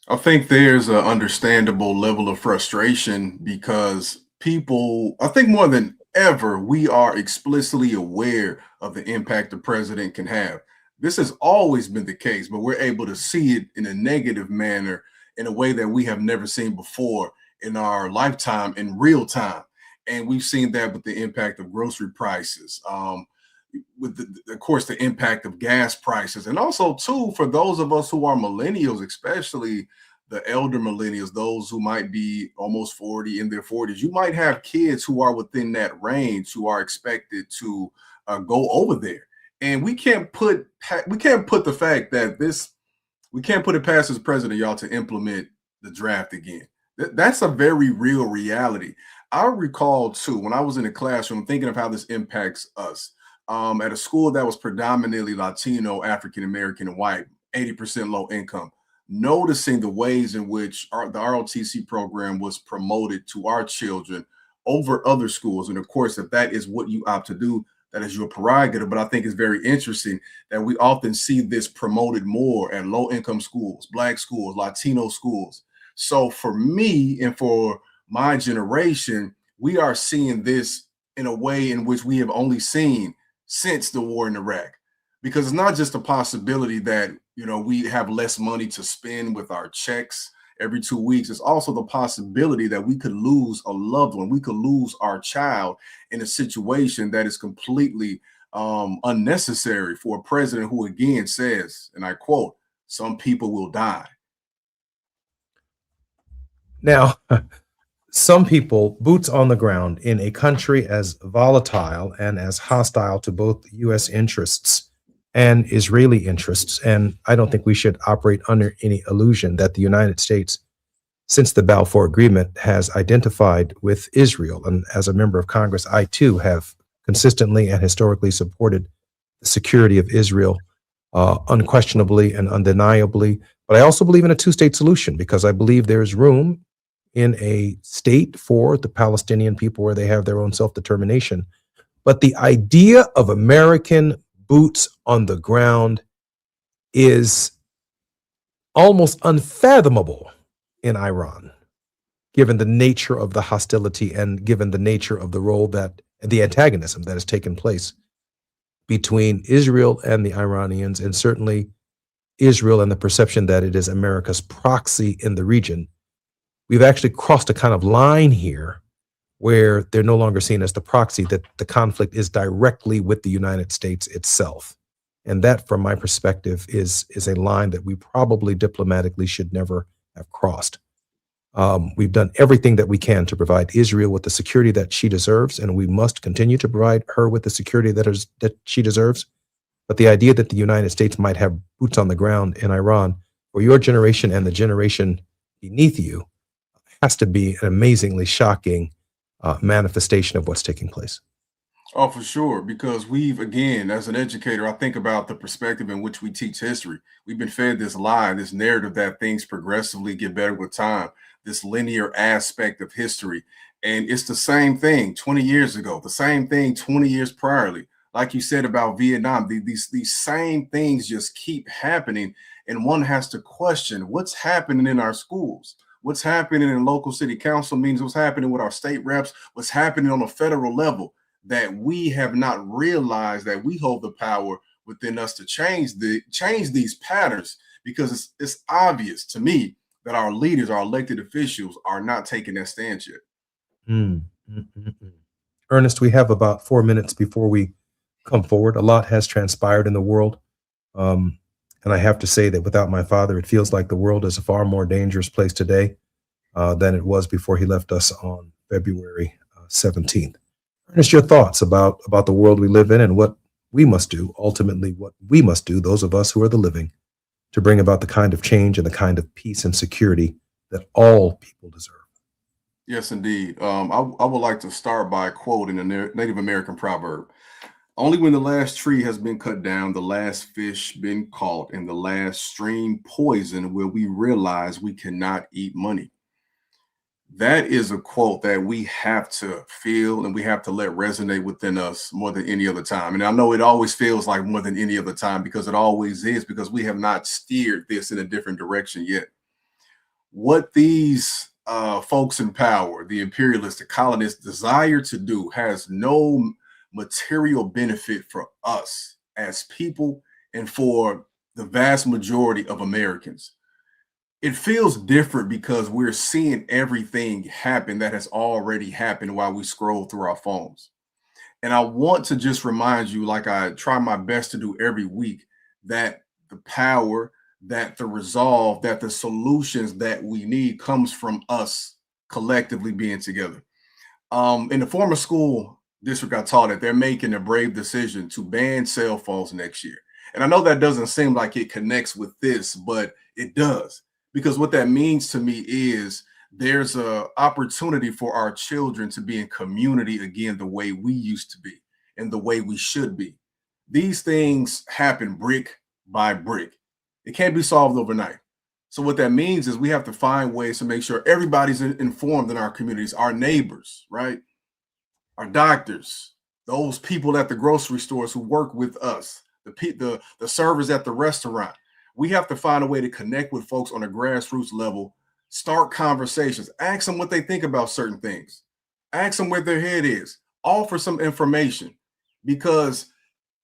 I think there's an understandable level of frustration because people, I think more than ever, we are explicitly aware of the impact the president can have. This has always been the case, but we're able to see it in a negative manner in a way that we have never seen before in our lifetime in real time. And we've seen that with the impact of grocery prices, with of course, the impact of gas prices. And also, too, for those of us who are millennials, especially the elder millennials, those who might be almost 40, in their 40s, you might have kids who are within that range who are expected to go over there. And we can't put the fact that we can't put it past this president, y'all, to implement the draft again. That's a very real reality. I recall too, when I was in the classroom, thinking of how this impacts us, at a school that was predominantly Latino, African American, and white, 80% low income, noticing the ways in which the ROTC program was promoted to our children over other schools. And of course, if that is what you opt to do, that is your prerogative. But I think it's very interesting that we often see this promoted more at low income schools, Black schools, Latino schools. So for me and for my generation, we are seeing this in a way in which we have only seen since the war in Iraq, because it's not just a possibility that, we have less money to spend with our checks every 2 weeks. It's also the possibility that we could lose a loved one. We could lose our child in a situation that is completely unnecessary for a president who again says, and I quote, "Some people will die." Now, some people, boots on the ground in a country as volatile and as hostile to both U.S. interests and Israeli interests. And I don't think we should operate under any illusion that the United States, since the Balfour Agreement, has identified with Israel. And as a member of Congress, I too have consistently and historically supported the security of Israel, unquestionably and undeniably. But I also believe in a two-state solution, because I believe there is room in a state for the Palestinian people where they have their own self-determination. But the idea of American boots on the ground is almost unfathomable in Iran, given the nature of the hostility and given the nature of the role that the antagonism that has taken place between Israel and the Iranians, and certainly Israel and the perception that it is America's proxy in the region. We've actually crossed a kind of line here where they're no longer seen as the proxy, that the conflict is directly with the United States itself. And that, from my perspective, is a line that we probably diplomatically should never have crossed. We've done everything that we can to provide Israel with the security that she deserves, and we must continue to provide her with the security that she deserves. But the idea that the United States might have boots on the ground in Iran for your generation and the generation beneath you has to be an amazingly shocking manifestation of what's taking place. Oh, for sure. Because we've, again, as an educator, I think about the perspective in which we teach history. We've been fed this lie, this narrative that things progressively get better with time, this linear aspect of history. And it's the same thing 20 years ago, the same thing 20 years priorly. Like you said about Vietnam, these same things just keep happening. And one has to question what's happening in our schools. What's happening in local city council meetings, what's happening with our state reps, what's happening on a federal level, that we have not realized that we hold the power within us to change these patterns, because it's obvious to me that our leaders, our elected officials, are not taking that stance yet. Ernest, we have about 4 minutes before we come forward. A lot has transpired in the world. And I have to say that without my father, it feels like the world is a far more dangerous place today than it was before he left us on February 17th. Ernest, your thoughts about the world we live in and what we must do, ultimately what we must do, those of us who are the living, to bring about the kind of change and the kind of peace and security that all people deserve. Yes, indeed. I would like to start by quoting a Native American proverb. Only when the last tree has been cut down, the last fish been caught, and the last stream poisoned will we realize we cannot eat money. That is a quote that we have to feel and we have to let resonate within us more than any other time. And I know it always feels like more than any other time, because it always is, because we have not steered this in a different direction yet. What these folks in power, the imperialists, the colonists, desire to do has no material benefit for us as people and for the vast majority of Americans. it feels different because we're seeing everything happen that has already happened while we scroll through our phones. And I want to just remind you, like I try my best to do every week, that the power, that the resolve, that the solutions that we need comes from us collectively being together. In the former school district I taught at, they're making a brave decision to ban cell phones next year. And I know that doesn't seem like it connects with this, but it does. Because what that means to me is there's an opportunity for our children to be in community again the way we used to be and the way we should be. These things happen brick by brick. It can't be solved overnight. So what that means is we have to find ways to make sure everybody's informed in our communities, our neighbors, right? Our doctors, those people at the grocery stores who work with us, the servers at the restaurant. We have to find a way to connect with folks on a grassroots level, start conversations, ask them what they think about certain things, ask them where their head is, offer some information. Because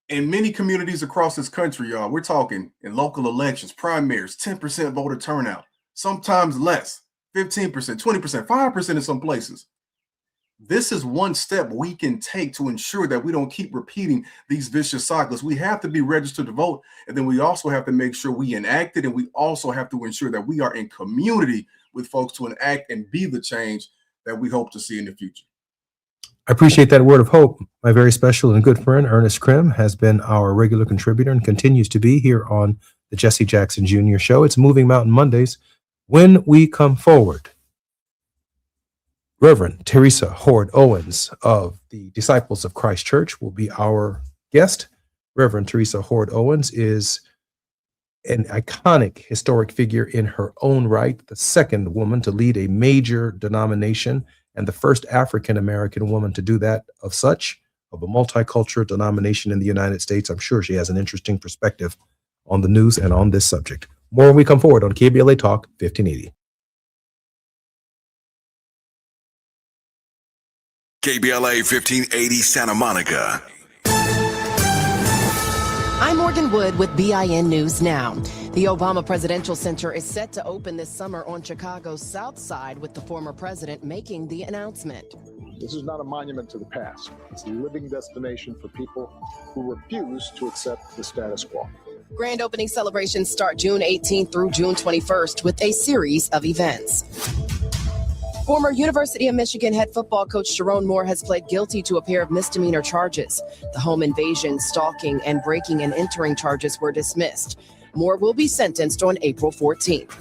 in many communities across this country, y'all, we're talking in local elections, primaries, 10% voter turnout, sometimes less, 15%, 20%, 5% in some places. This is one step we can take to ensure that we don't keep repeating these vicious cycles. We have to be registered to vote, and then we also have to make sure we enact it, and we also have to ensure that we are in community with folks to enact and be the change that we hope to see in the future. I appreciate that word of hope. My very special and good friend, Ernest Krim, has been our regular contributor and continues to be here on the Jesse Jackson Jr. Show. It's Moving Mountain Mondays. When we come forward, Reverend Teresa Hord Owens of the Disciples of Christ Church will be our guest. Reverend Teresa Hord Owens is an iconic historic figure in her own right, the second woman to lead a major denomination and the first African-American woman to do that of a multicultural denomination in the United States. I'm sure she has an interesting perspective on the news and on this subject. More when we come forward on KBLA Talk 1580. KBLA 1580 Santa Monica. I'm Morgan Wood with BIN News Now. The Obama Presidential Center is set to open this summer on Chicago's South Side, with the former president making the announcement. This is not a monument to the past. It's a living destination for people who refuse to accept the status quo. Grand opening celebrations start June 18th through June 21st with a series of events. Former University of Michigan head football coach Sharon Moore has pled guilty to a pair of misdemeanor charges. The home invasion, stalking, and breaking and entering charges were dismissed. Moore will be sentenced on April 14th.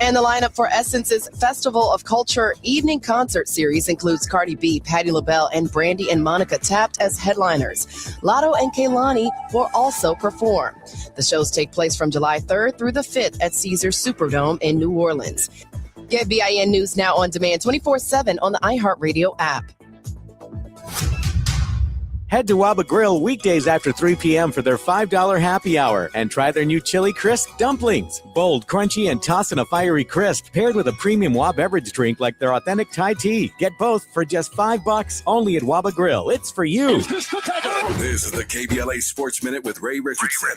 And the lineup for Essence's Festival of Culture evening concert series includes Cardi B, Patti LaBelle, and Brandy and Monica Tapped as headliners. Lotto and Kehlani will also perform. The shows take place from July 3rd through the 5th at Caesars Superdome in New Orleans. Get BIN News Now on demand 24/7 on the iHeartRadio app. Head to Waba Grill weekdays after 3 p.m. for their $5 happy hour and try their new Chili Crisp dumplings. Bold, crunchy, and tossed in a fiery crisp paired with a premium Waba beverage drink like their authentic Thai tea. Get both for just $5 only at Waba Grill. It's for you. This is the KBLA Sports Minute with Ray Richardson.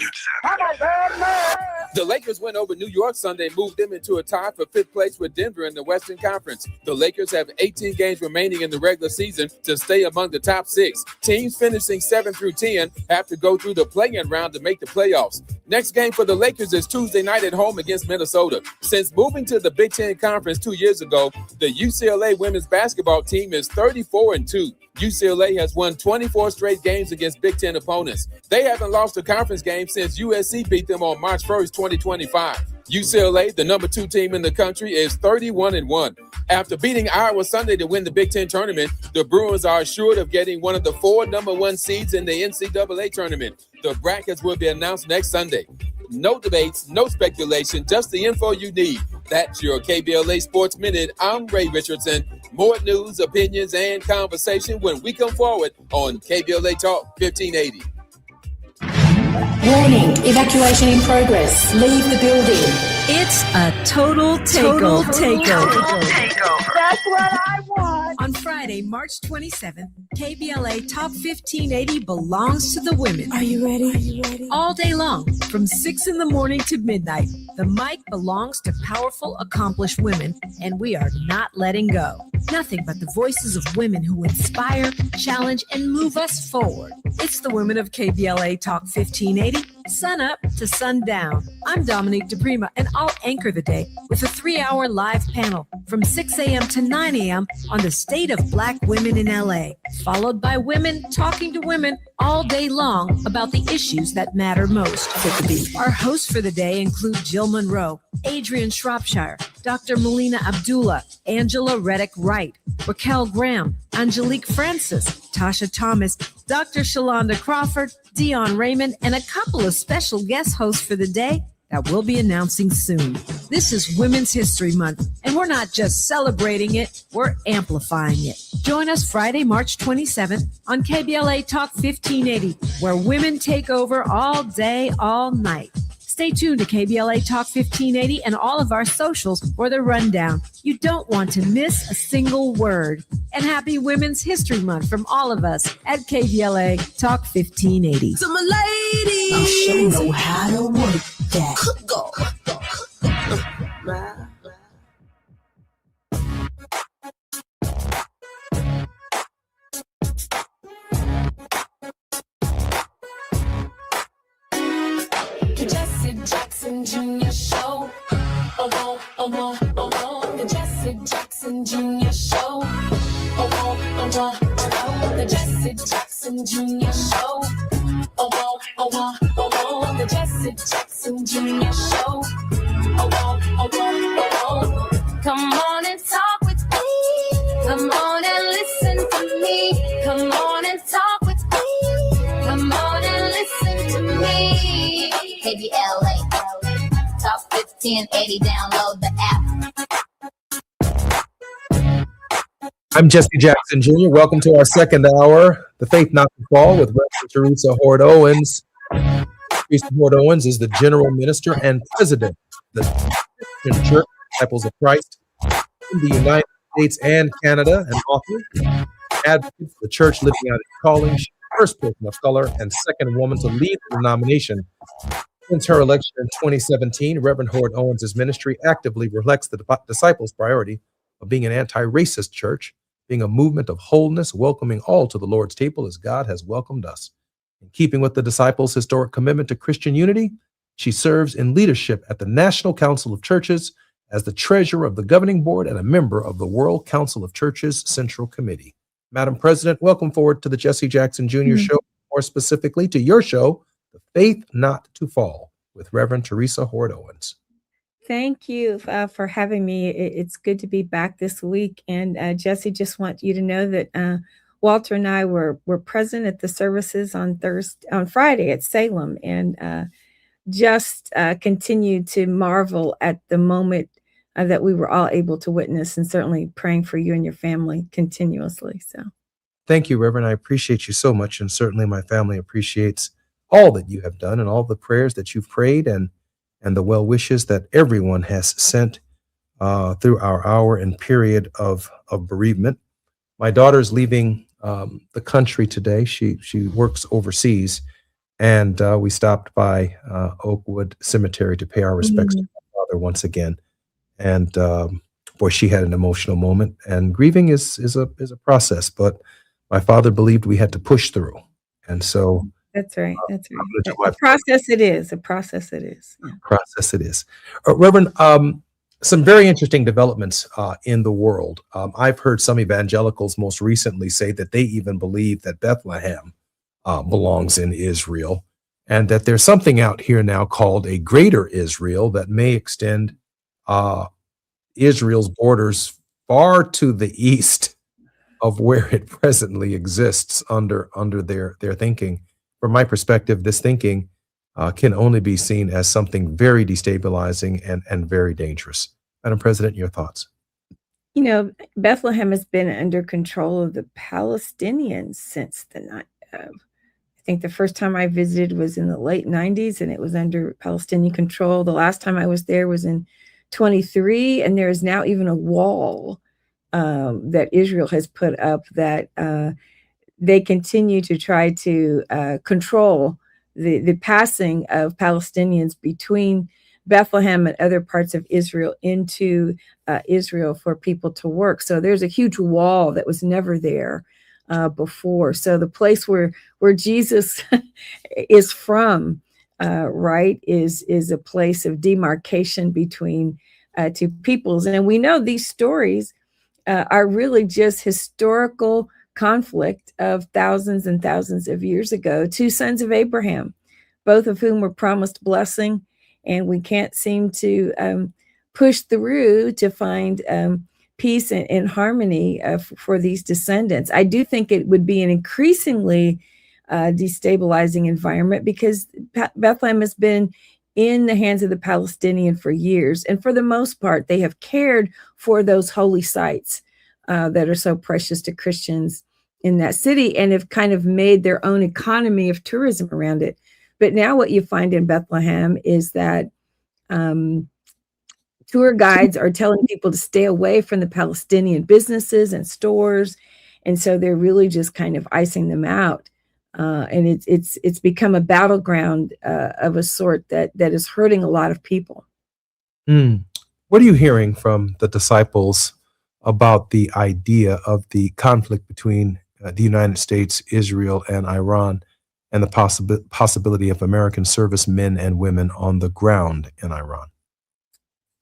The Lakers went over New York Sunday, moved them into a tie for 5th place with Denver in the Western Conference. The Lakers have 18 games remaining in the regular season to stay among the top 6. Teams finishing 7 through 10 have to go through the play-in round to make the playoffs. Next game for the Lakers is Tuesday night at home against Minnesota. Since moving to the Big Ten Conference 2 years ago, the UCLA women's basketball team is 34-2. UCLA has won 24 straight games against Big Ten opponents. They haven't lost a conference game since USC beat them on March 1st, 2025. UCLA, the number 2 team in the country, is 31-1. After beating Iowa Sunday to win the Big Ten tournament, the Bruins are assured of getting one of the 4 number 1 seeds in the NCAA tournament. The brackets will be announced next Sunday. No debates, no speculation, just the info you need. That's your KBLA Sports Minute. I'm Ray Richardson. More news, opinions, and conversation when we come forward on KBLA Talk 1580. Warning, evacuation in progress. Leave the building. It's a total takeover. That's what I want. On Friday, March 27th, KBLA Talk 1580 belongs to the women. Are you ready? All day long, from 6 in the morning to midnight, the mic belongs to powerful, accomplished women, and we are not letting go. Nothing but the voices of women who inspire, challenge, and move us forward. It's the women of KBLA Talk 1580, sun up to sundown. I'm Dominique DePrima, and I'll anchor the day with a 3-hour live panel from 6 a.m. to 9 a.m. on the state of Black women in LA, followed by women talking to women all day long about the issues that matter most. Our hosts for the day include Jill Monroe, Adrian Shropshire, Dr. Melina Abdullah, Angela Reddick Wright, Raquel Graham, Angelique Francis, Tasha Thomas, Dr. Shalonda Crawford, Dion Raymond, and a couple of special guest hosts for the day that we'll be announcing soon. This is Women's History Month, and we're not just celebrating it, we're amplifying it. Join us Friday, March 27th on KBLA Talk 1580, where women take over all day, all night. Stay tuned to KBLA Talk 1580 and all of our socials for the rundown. You don't want to miss a single word. And happy Women's History Month from all of us at KBLA Talk 1580. So my ladies, I'll show you how to work that. Go. Jackson Jr. Show. The Jesse Jackson Jr. Show. The Jesse Jackson Jr. Show. The Jesse Jackson Jr. Show. Come on and talk with me. Come on and listen to me. Come on and talk with me. Come on and listen to me. KBLA Talk 1580. Download the app. I'm Jesse Jackson Jr. Welcome to our second hour, The Faith Not to Fall, with Reverend Teresa Hord Owens. Teresa Hord Owens is the General Minister and President of the Christian Church Disciples of Christ in the United States and Canada, and author, advocate for the church living out its calling. She's the first person of color and second woman to lead the denomination. Since her election in 2017, Reverend Hord Owens' ministry actively reflects the disciples' priority of being an anti-racist church, being a movement of wholeness, welcoming all to the Lord's table as God has welcomed us. In keeping with the disciples' historic commitment to Christian unity, she serves in leadership at the National Council of Churches as the treasurer of the governing board and a member of the World Council of Churches Central Committee. Madam President, welcome forward to the Jesse Jackson Jr. Show, more specifically to your show, The Faith Not to Fall, with Reverend Teresa Hord Owens. Thank you for having me. It's good to be back this week. And Jesse, just want you to know that Walter and I were present at the services on Friday at Salem, and just continue to marvel at the moment that we were all able to witness, and certainly praying for you and your family continuously. So, thank you, Reverend. I appreciate you so much, and certainly my family appreciates all that you have done and all the prayers that you've prayed and the well wishes that everyone has sent through our hour and period of bereavement. My daughter's leaving the country today. She works overseas, and we stopped by Oakwood Cemetery to pay our respects to my father once again. And boy, she had an emotional moment. And grieving is a process, but my father believed we had to push through, and so. That's right. That's right. A process it is. A process it is. Yeah. Process it is. Reverend, some very interesting developments in the world. I've heard some evangelicals most recently say that they even believe that Bethlehem belongs in Israel, and that there's something out here now called a greater Israel that may extend Israel's borders far to the east of where it presently exists under their thinking. From my perspective, this thinking can only be seen as something very destabilizing and very dangerous. Madam President, your thoughts? You know, Bethlehem has been under control of the Palestinians since the night. I think the first time I visited was in the late 90s, and it was under Palestinian control. The last time I was there was in 23, and there is now even a wall that Israel has put up that they continue to try to control the passing of Palestinians between Bethlehem and other parts of Israel into Israel for people to work. So there's a huge wall that was never there before. So the place where Jesus is from, right, is a place of demarcation between two peoples. And we know these stories are really just historical conflict of thousands and thousands of years ago. Two sons of Abraham, both of whom were promised blessing, and we can't seem to push through to find peace and harmony for these descendants. I do think it would be an increasingly destabilizing environment because Bethlehem has been in the hands of the Palestinian for years. And for the most part, they have cared for those holy sites that are so precious to Christians in that city and have kind of made their own economy of tourism around it. But now what you find in Bethlehem is that tour guides are telling people to stay away from the Palestinian businesses and stores. And so they're really just kind of icing them out. And it's become a battleground of a sort that is hurting a lot of people. What are you hearing from the disciples about the idea of the conflict between the United States, Israel, and Iran, and the possibility of American servicemen and women on the ground in Iran?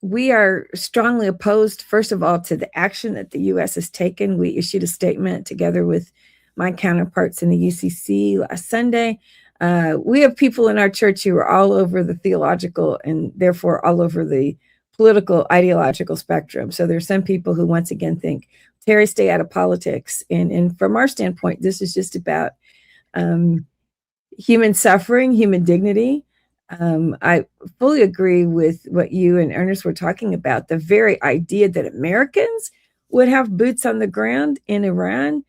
We are strongly opposed, first of all, to the action that the U.S. has taken. We issued a statement together with my counterparts in the UCC last Sunday. We have people in our church who are all over the theological and therefore all over the political ideological spectrum. So there's some people who once again think, Terry, stay out of politics. And from our standpoint, this is just about human suffering, human dignity. I fully agree with what you and Ernest were talking about. The very idea that Americans would have boots on the ground in Iran,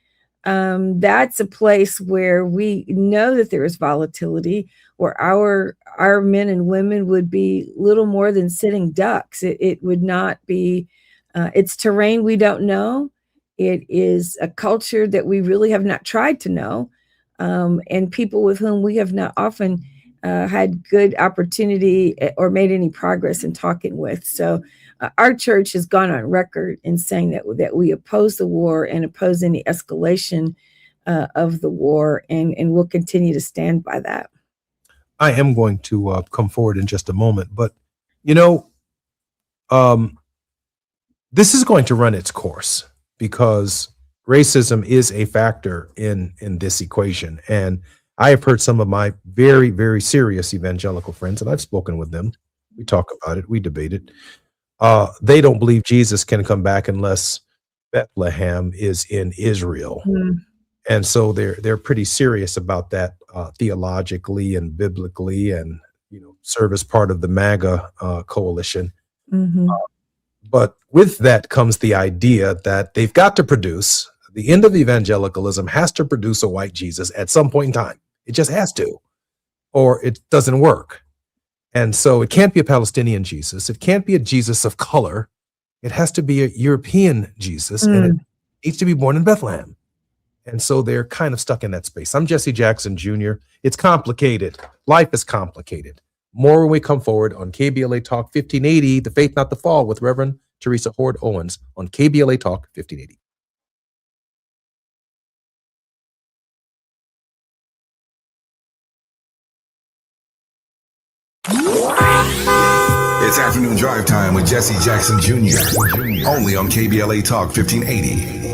that's a place where we know that there is volatility, where our men and women would be little more than sitting ducks. It would not be, it's terrain we don't know. It is a culture that we really have not tried to know, and people with whom we have not often had good opportunity or made any progress in talking with. So our church has gone on record in saying that we oppose the war and oppose any escalation of the war, and we'll continue to stand by that. I am going to come forward in just a moment, but this is going to run its course because racism is a factor in this equation. And I have heard some of my very, very serious evangelical friends, and I've spoken with them. We talk about it. We debate it. They don't believe Jesus can come back unless Bethlehem is in Israel. And so they're pretty serious about that theologically and biblically, and serve as part of the MAGA coalition. But with that comes the idea that they've got to produce, the end of evangelicalism has to produce a white Jesus at some point in time. It just has to, or it doesn't work. And so it can't be a Palestinian Jesus. It can't be a Jesus of color. It has to be a European Jesus, and it needs to be born in Bethlehem. And so they're kind of stuck in that space. I'm Jesse Jackson Jr. It's complicated. Life is complicated. More when we come forward on KBLA Talk 1580, The Faith Not the Fall, with Reverend Teresa Hord Owens on KBLA Talk 1580. It's afternoon drive time with Jesse Jackson Jr. Only on KBLA Talk 1580.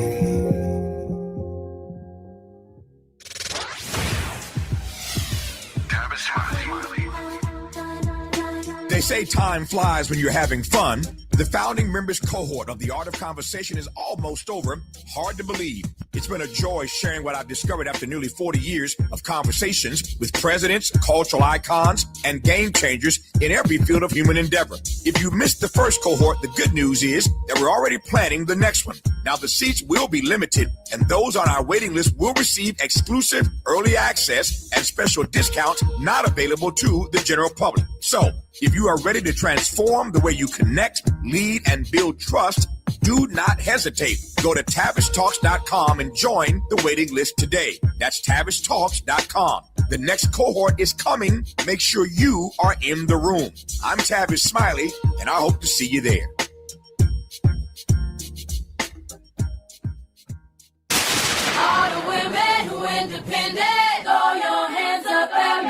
They say time flies when you're having fun. The founding members cohort of the Art of Conversation is almost over. Hard to believe. It's been a joy sharing what I've discovered after nearly 40 years of conversations with presidents, cultural icons, and game changers in every field of human endeavor. If you missed the first cohort, the good news is that we're already planning the next one. Now, the seats will be limited, and those on our waiting list will receive exclusive early access and special discounts not available to the general public. So, if you are ready to transform the way you connect, lead, and build trust, Do not hesitate. Go to TavishTalks.com and join the waiting list today. That's TavishTalks.com. The next cohort is coming. Make sure you are in the room. I'm Tavish Smiley, and I hope to see you there. All the women who independent, throw your hands up at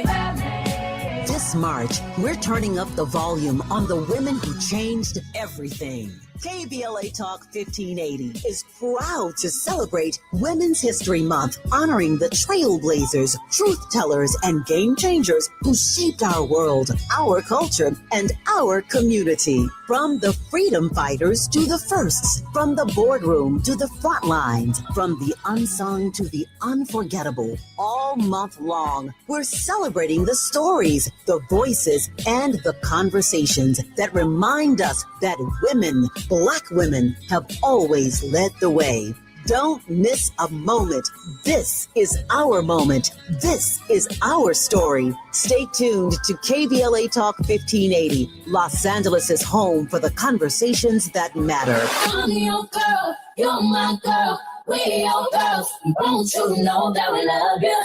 me. This March, we're turning up the volume on the women who changed everything. KBLA Talk 1580 is proud to celebrate Women's History Month, honoring the trailblazers, truth tellers, and game changers who shaped our world, our culture, and our community. From the freedom fighters to the firsts, from the boardroom to the front lines, from the unsung to the unforgettable, all month long, we're celebrating the stories, the voices, and the conversations that remind us that women, Black women, have always led the way. Don't miss a moment. This is our moment. This is our story. Stay tuned to KBLA Talk 1580, Los Angeles' home for the conversations that matter. I'm your girl, you're my girl, we're your girls. Won't you know that we love you?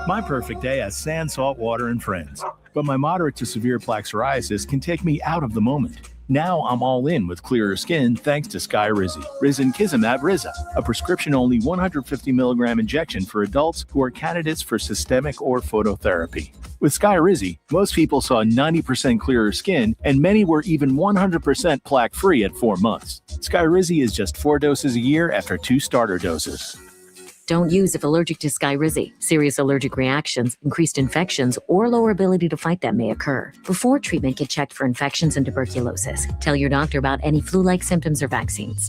My perfect day has sand, salt water, and friends. But my moderate to severe plaque psoriasis can take me out of the moment. Now I'm all in with clearer skin thanks to Skyrizi, Risankizumab Riza, a prescription-only 150 milligram injection for adults who are candidates for systemic or phototherapy. With Skyrizi, most people saw 90% clearer skin, and many were even 100% plaque-free at 4 months. Skyrizi is just 4 doses a year after 2 starter doses. Don't use if allergic to Skyrizi. Serious allergic reactions, increased infections, or lower ability to fight them may occur. Before treatment, get checked for infections and tuberculosis. Tell your doctor about any flu-like symptoms or vaccines.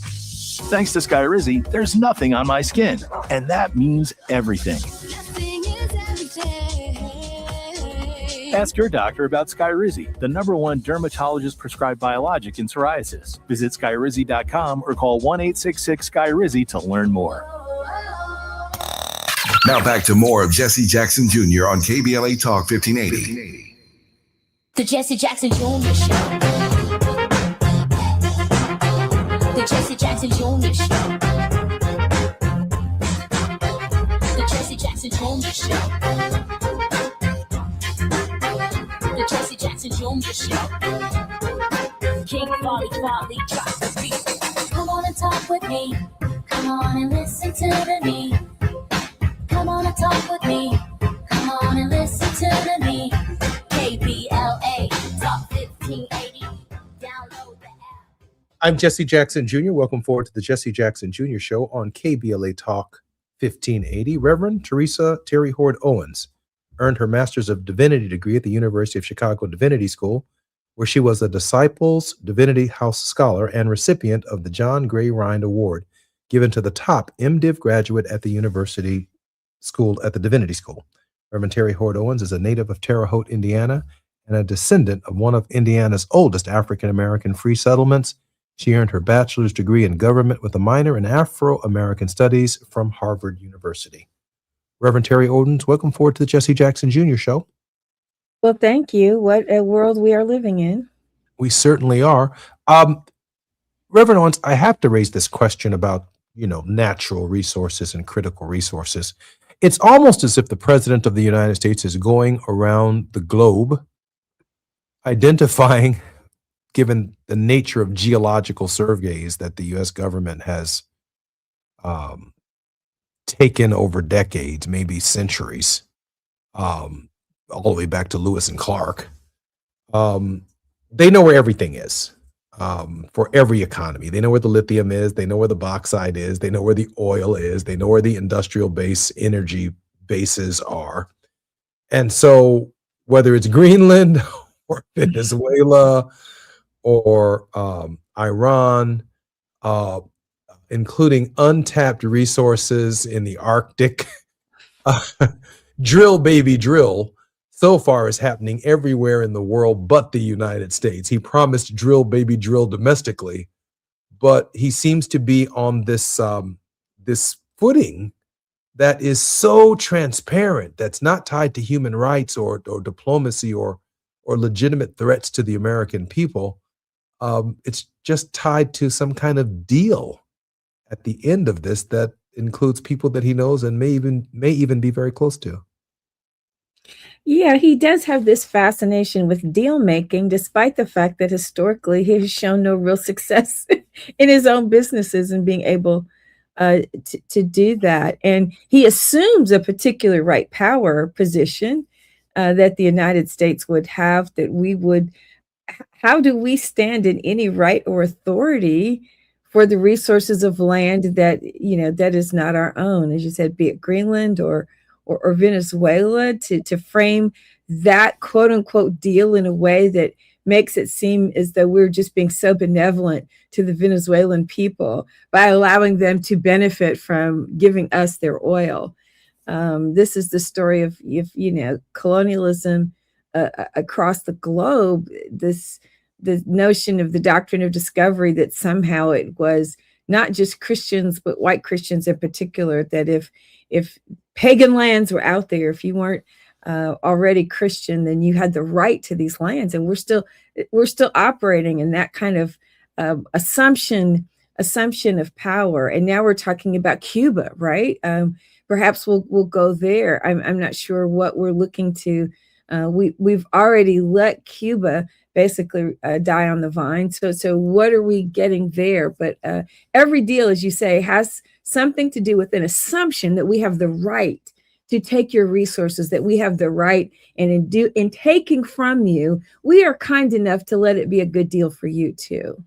Thanks to Skyrizi, there's nothing on my skin, and that means everything. Ask your doctor about Skyrizi, the #1 dermatologist-prescribed biologic in psoriasis. Visit Skyrizi.com or call 1-866-SKYRIZI to learn more. Now back to more of Jesse Jackson Jr. on KBLA Talk 1580. The Jesse Jackson Jr. Show. The Jesse Jackson Jr. Show. The Jesse Jackson Jr. Show. The Jesse Jackson Jr. Show. King Folly drops the beat. Come on and talk with me. Come on and listen to me. Come on and talk with me. Come on and listen to me. KBLA Talk 1580. Download the app. I'm Jesse Jackson Jr. Welcome forward to the Jesse Jackson Jr. Show on KBLA Talk 1580. Reverend Teresa Terry Hord Owens earned her Master's of Divinity degree at the University of Chicago Divinity School, where she was a Disciples Divinity House Scholar and recipient of the John Gray Rind Award, given to the top MDiv graduate at the University School at the Divinity School. Reverend Terry Hord Owens is a native of Terre Haute, Indiana, and a descendant of one of Indiana's oldest African-American free settlements. She earned her bachelor's degree in government with a minor in Afro-American studies from Harvard University. Reverend Terry Owens, welcome forward to the Jesse Jackson Jr. Show. Well, thank you. What a world we are living in. We certainly are. Reverend Owens, I have to raise this question about, natural resources and critical resources. It's almost as if the President of the United States is going around the globe identifying, given the nature of geological surveys that the U.S. government has taken over decades, maybe centuries, all the way back to Lewis and Clark. They know where everything is for every economy. They know where the lithium is. They know where the bauxite is. They know where the oil is. They know where the industrial base energy bases are. And so whether it's Greenland or Venezuela or Iran, including untapped resources in the Arctic, drill, baby, drill, so far is happening everywhere in the world but the United States. He promised drill, baby, drill domestically, but he seems to be on this this footing that is so transparent, that's not tied to human rights or diplomacy or legitimate threats to the American people, It's just tied to some kind of deal at the end of this that includes people that he knows and may even be very close to. Yeah, he does have this fascination with deal making, despite the fact that historically he has shown no real success in his own businesses and being able to do that. And he assumes a particular right power position that the United States would have, that we would. How do we stand in any right or authority for the resources of land that, that is not our own, as you said, be it Greenland or Venezuela, to frame that quote unquote deal in a way that makes it seem as though we're just being so benevolent to the Venezuelan people by allowing them to benefit from giving us their oil. This is the story of colonialism across the globe. The notion of the doctrine of discovery, that somehow it was not just Christians, but white Christians in particular, that if pagan lands were out there, if you weren't already Christian, then you had the right to these lands. And we're still operating in that kind of assumption of power. And now we're talking about Cuba, right? Perhaps we'll go there. I'm not sure what we're looking to. We've already let Cuba basically die on the vine. So what are we getting there? But every deal, as you say, has something to do with an assumption that we have the right to take your resources, that we have the right, and in taking from you, we are kind enough to let it be a good deal for you too.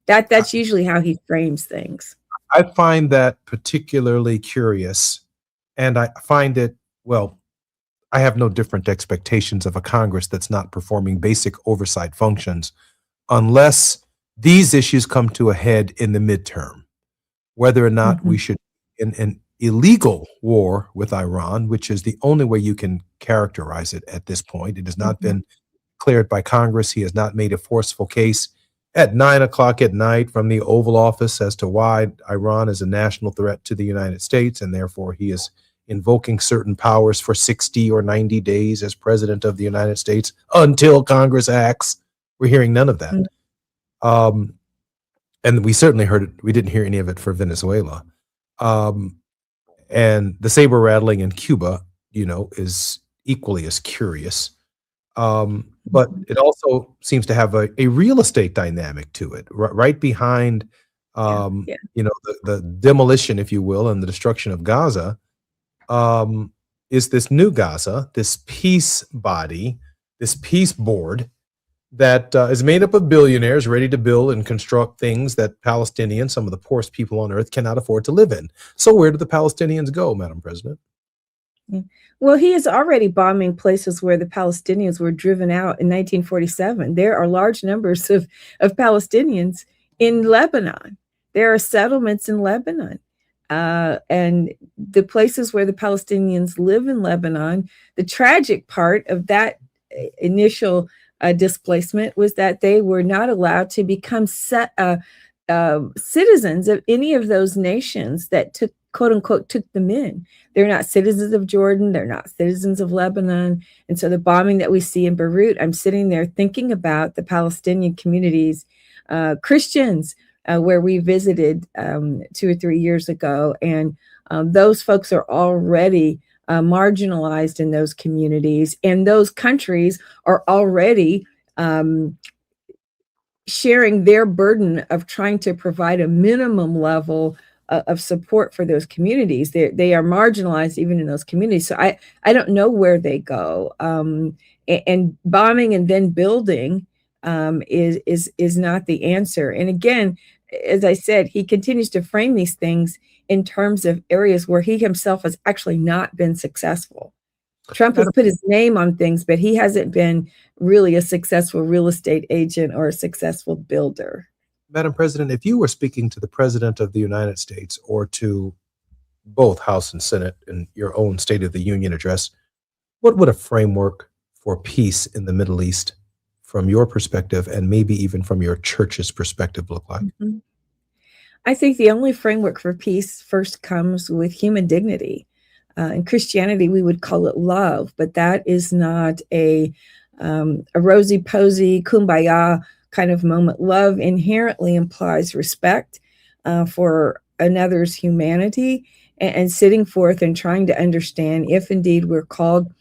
That's usually how he frames things. I find that particularly curious, and I find it, well, I have no different expectations of a Congress that's not performing basic oversight functions unless these issues come to a head in the midterm. Whether or not we should, in an illegal war with Iran, which is the only way you can characterize it at this point. It has not been cleared by Congress. He has not made a forceful case at 9:00 at night from the Oval Office as to why Iran is a national threat to the United States, and therefore he is invoking certain powers for 60 or 90 days as president of the United States until Congress acts. We're hearing none of that. And we certainly we didn't hear any of it for Venezuela. And the saber rattling in Cuba, is equally as curious. But it also seems to have a real estate dynamic to it, right behind, the demolition, if you will, and the destruction of Gaza. Is this new Gaza, this peace body, this peace board that is made up of billionaires ready to build and construct things that Palestinians, some of the poorest people on earth, cannot afford to live in. So where do the Palestinians go, Madam President? Well, he is already bombing places where the Palestinians were driven out in 1947. There are large numbers of Palestinians in Lebanon. There are settlements in Lebanon. And the places where the Palestinians live in Lebanon, the tragic part of that initial displacement was that they were not allowed to become citizens of any of those nations that took, quote unquote, took them in. They're not citizens of Jordan. They're not citizens of Lebanon. And so the bombing that we see in Beirut, I'm sitting there thinking about the Palestinian communities, Christians, where we visited 2 or 3 years ago. And those folks are already marginalized in those communities. And those countries are already sharing their burden of trying to provide a minimum level of support for those communities. They are marginalized even in those communities. So I don't know where they go. And bombing and then building is not the answer. And again, as I said, he continues to frame these things in terms of areas where he himself has actually not been successful. Trump has put his name on things, but he hasn't been really a successful real estate agent or a successful builder. Madam President, if you were speaking to the President of the United States or to both House and Senate in your own State of the Union address, what would a framework for peace in the Middle East from your perspective and maybe even from your church's perspective look like? I think the only framework for peace first comes with human dignity. In Christianity, we would call it love, but that is not a rosy-posy, kumbaya kind of moment. Love inherently implies respect for another's humanity, and sitting forth and trying to understand if indeed we're called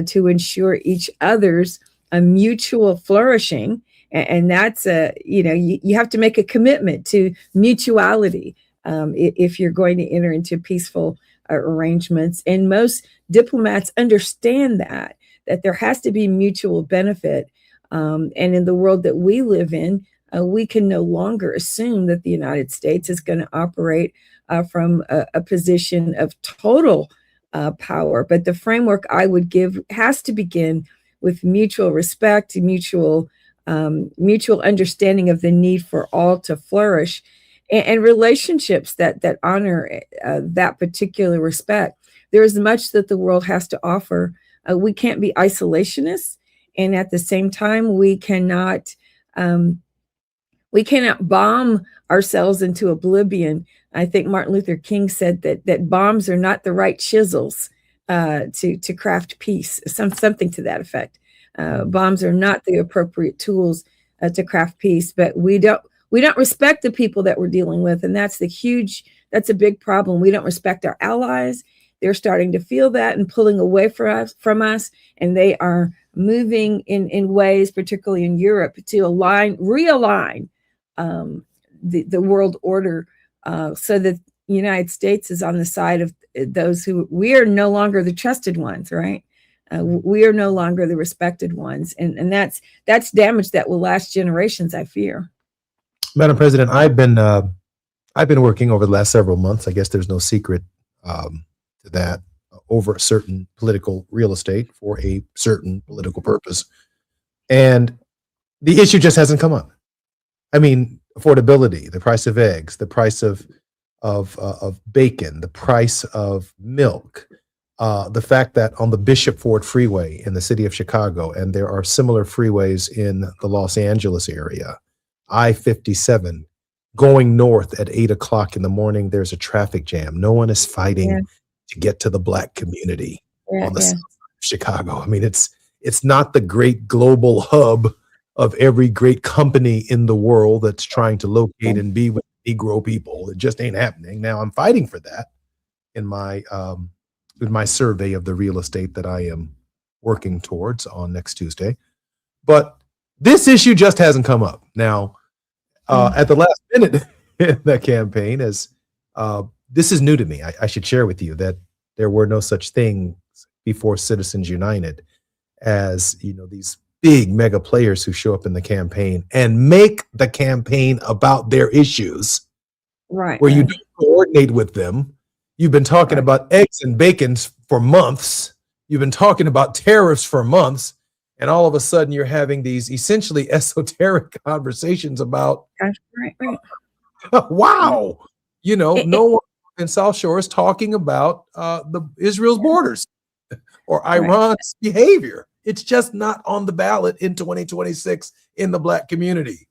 to ensure each other's mutual flourishing. And that's you have to make a commitment to mutuality if you're going to enter into peaceful arrangements. And most diplomats understand that there has to be mutual benefit. And in the world that we live in, we can no longer assume that the United States is going to operate from a position of total power. But the framework I would give has to begin with mutual respect, mutual understanding of the need for all to flourish, and relationships that honor that particular respect. There is much that the world has to offer. We can't be isolationists, and at the same time, we cannot bomb ourselves into oblivion. I think Martin Luther King said that bombs are not the right chisels to craft peace, something to that effect. Bombs are not the appropriate tools to craft peace, but we don't respect the people that we're dealing with, and that's a big problem. We don't respect our allies. They're starting to feel that and pulling away from us, and they are moving in ways, particularly in Europe, to realign the world order, so that the United States is on the side of those who we are no longer the trusted ones, right? We are no longer the respected ones, and that's damage that will last generations, I fear. Madam President, I've been working over the last several months. I guess there's no secret to that, over certain political real estate for a certain political purpose, and the issue just hasn't come up. I mean, affordability, the price of eggs, the price of bacon, the price of milk, the fact that on the Bishop Ford Freeway in the city of Chicago, and there are similar freeways in the Los Angeles area, I-57, going north at 8 o'clock in the morning, there's a traffic jam. No one is fighting to get to the Black community on the south side of Chicago. I mean, it's not the great global hub of every great company in the world that's trying to locate and be with Negro people. It just ain't happening. Now, I'm fighting for that in my survey of the real estate that I am working towards on next Tuesday. But this issue just hasn't come up. Now, at the last minute in the campaign, as this is new to me, I should share with you that there were no such things before Citizens United as, these big mega players who show up in the campaign and make the campaign about their issues, right? Where you don't coordinate with them. You've been talking about eggs and bacon for months. You've been talking about tariffs for months. And all of a sudden you're having these essentially esoteric conversations about, wow, no one in South Shore is talking about Israel's borders or Iran's behavior. It's just not on the ballot in 2026 in the Black community.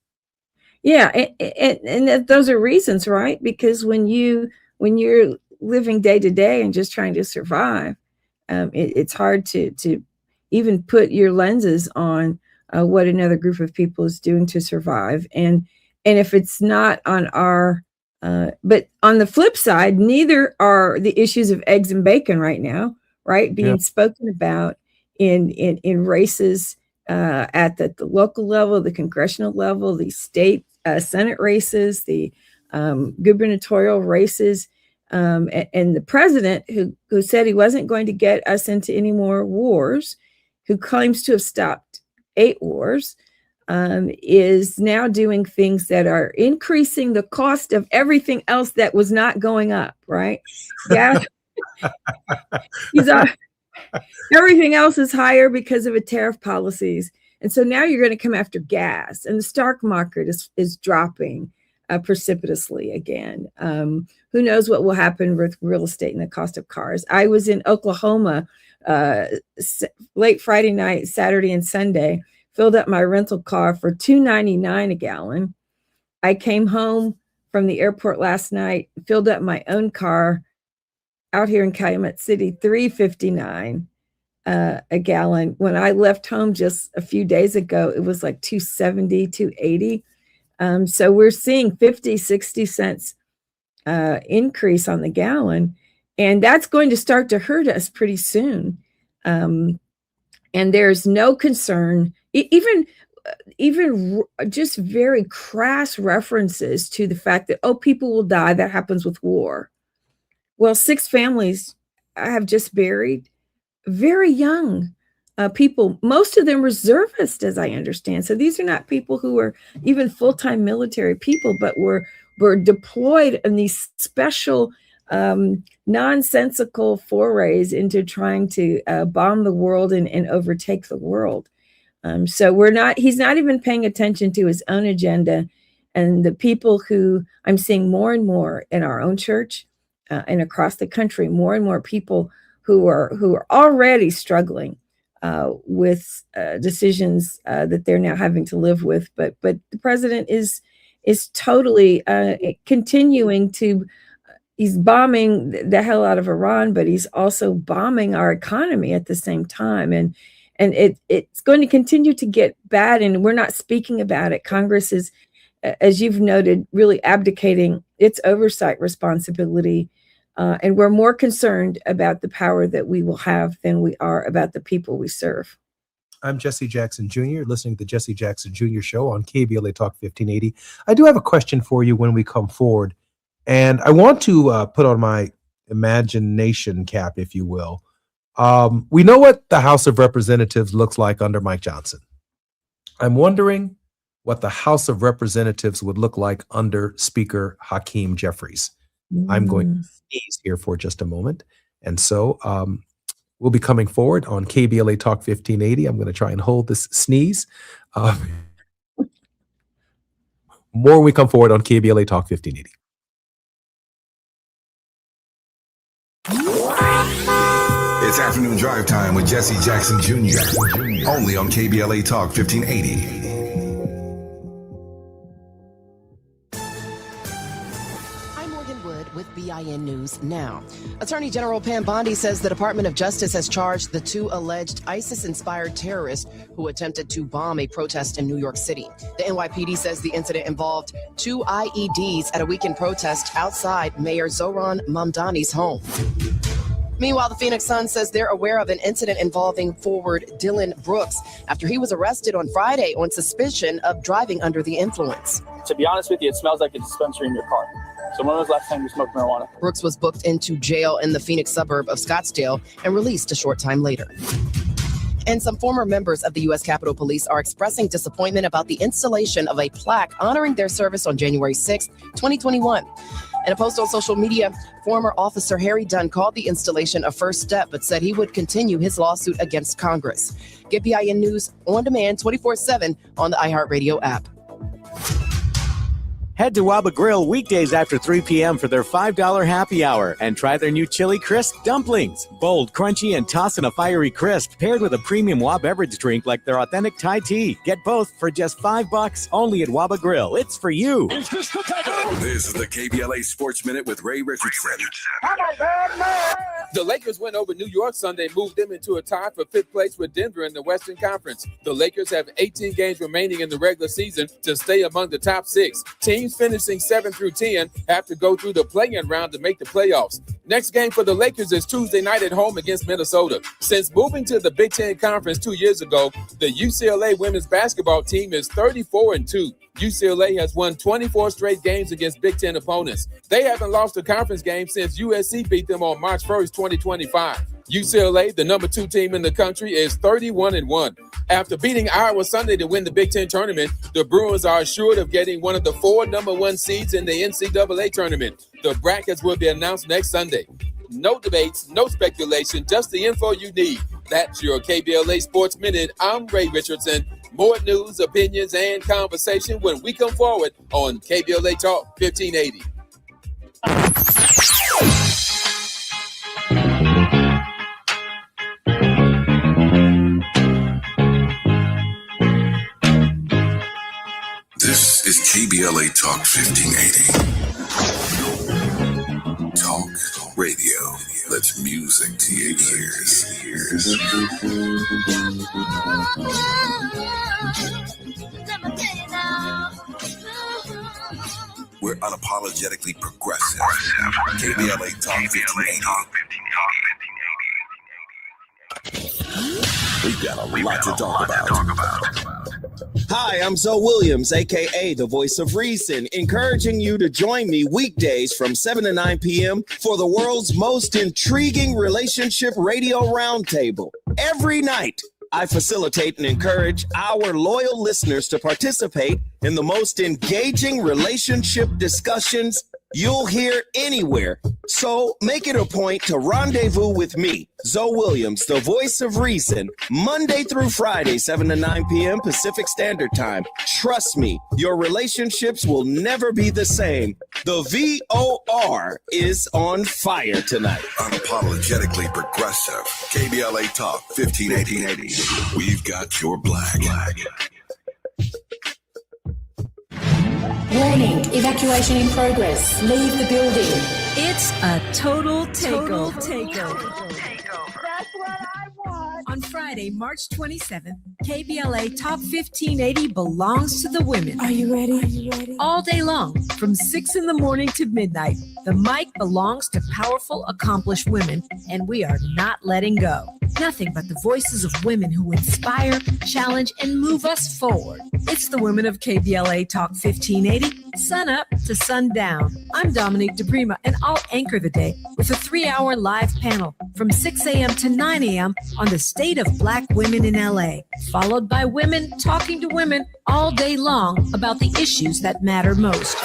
Yeah, and those are reasons, right? Because when you're living day to day and just trying to survive, it's hard to even put your lenses on what another group of people is doing to survive. And if it's not on our, but on the flip side, neither are the issues of eggs and bacon right now, right? Being spoken about in races at the local level, the congressional level, the state Senate races, the gubernatorial races, and the president who said he wasn't going to get us into any more wars, who claims to have stopped 8 wars, is now doing things that are increasing the cost of everything else that was not going up, right? Yeah. Everything else is higher because of tariff policies. And so now you're going to come after gas, and the stock market is dropping precipitously again. Who knows what will happen with real estate and the cost of cars. I was in Oklahoma late Friday night, Saturday and Sunday, filled up my rental car for $2.99 a gallon. I came home from the airport last night, filled up my own car out here in Calumet City, $3.59. a gallon. When I left home just a few days ago, it was like $2.70, $2.80. So we're seeing 50, 60 cents increase on the gallon, and that's going to start to hurt us pretty soon. And there's no concern, even just very crass references to the fact that, oh, people will die. That happens with war. Well, 6 families I have just buried very young people, most of them reservists, as I understand. So these are not people who are even full-time military people, but were deployed in these special nonsensical forays into trying to bomb the world and overtake the world. So he's not even paying attention to his own agenda. And the people who I'm seeing more and more in our own church and across the country, more and more people who are already struggling with decisions that they're now having to live with. But the president is totally continuing to. He's bombing the hell out of Iran, but he's also bombing our economy at the same time, and it's going to continue to get bad. And we're not speaking about it. Congress is, as you've noted, really abdicating its oversight responsibility. And we're more concerned about the power that we will have than we are about the people we serve. I'm Jesse Jackson Jr., listening to the Jesse Jackson Jr. Show on KBLA Talk 1580. I do have a question for you when we come forward, and I want to put on my imagination cap, if you will. We know what the House of Representatives looks like under Mike Johnson. I'm wondering what the House of Representatives would look like under Speaker Hakeem Jeffries. I'm going to sneeze here for just a moment. And so we'll be coming forward on KBLA Talk 1580. I'm going to try and hold this sneeze. More when we come forward on KBLA Talk 1580. It's afternoon drive time with Jesse Jackson Jr. Only on KBLA Talk 1580. With BIN News Now. Attorney General Pam Bondi says the Department of Justice has charged the 2 alleged ISIS-inspired terrorists who attempted to bomb a protest in New York City. The NYPD says the incident involved 2 IEDs at a weekend protest outside Mayor Zohran Mamdani's home. Meanwhile, the Phoenix Sun says they're aware of an incident involving forward Dylan Brooks after he was arrested on Friday on suspicion of driving under the influence. To be honest with you, it smells like a dispensary in your car. So when was the last time you smoked marijuana? Brooks was booked into jail in the Phoenix suburb of Scottsdale and released a short time later. And some former members of the U.S. Capitol Police are expressing disappointment about the installation of a plaque honoring their service on January 6, 2021. In a post on social media, former officer Harry Dunn called the installation a first step, but said he would continue his lawsuit against Congress. Get BIN News on demand 24/7 on the iHeartRadio app. Head to Waba Grill weekdays after 3 p.m. for their $5 happy hour and try their new chili crisp dumplings. Bold, crunchy, and tossed in a fiery crisp paired with a premium Waba beverage drink like their authentic Thai tea. Get both for just $5 only at Waba Grill. It's for you. This is the KBLA Sports Minute with Ray Richardson. The Lakers went over New York Sunday, moved them into a tie for 5th place with Denver in the Western Conference. The Lakers have 18 games remaining in the regular season to stay among the top 6. Teams finishing 7 through 10 have to go through the play-in round to make the playoffs. Next game for the Lakers is Tuesday night at home against Minnesota. Since moving to the Big Ten Conference 2 years ago, the UCLA women's basketball team is 34-2. UCLA has won 24 straight games against Big Ten opponents. They haven't lost a conference game since USC beat them on March 1st, 2025. UCLA, the number 2 team in the country, is 31-1. After beating Iowa Sunday to win the Big Ten tournament, the Bruins are assured of getting one of the 4 number 1 seeds in the NCAA tournament. The brackets will be announced next Sunday. No debates, no speculation, just the info you need. That's your KBLA Sports Minute. I'm Ray Richardson. More news, opinions, and conversation when we come forward on KBLA Talk 1580. This is KBLA Talk 1580. Talk radio. Let's music to your ears. We're unapologetically progressive. KBLA Talk 1580. We've got a lot to talk about. Hi, I'm Zoe Williams, aka the Voice of Reason, encouraging you to join me weekdays from 7 to 9 p.m. for the world's most intriguing relationship radio roundtable. Every night, I facilitate and encourage our loyal listeners to participate in the most engaging relationship discussions you'll hear anywhere. So make it a point to rendezvous with me, Zoe Williams, the Voice of Reason, Monday through Friday, 7 to 9 p.m. Pacific Standard Time. Trust me, your relationships will never be the same. The VOR is on fire tonight. Unapologetically progressive. KBLA Talk 1580. We've got your black. Warning, evacuation in progress. Leave the building. It's a total takeover. That's what I want. On Friday, March 27th, KBLA Talk 1580 belongs to the women. Are you ready? All day long, from 6 in the morning to midnight, the mic belongs to powerful, accomplished women, and we are not letting go. Nothing but the voices of women who inspire, challenge, and move us forward. It's the women of KBLA Talk 1580, sun up to sundown. I'm Dominique DePrima, and I'll anchor the day with a 3-hour live panel from 6 a.m. to 9 a.m. on the state of Black women in LA, followed by women talking to women all day long about the issues that matter most.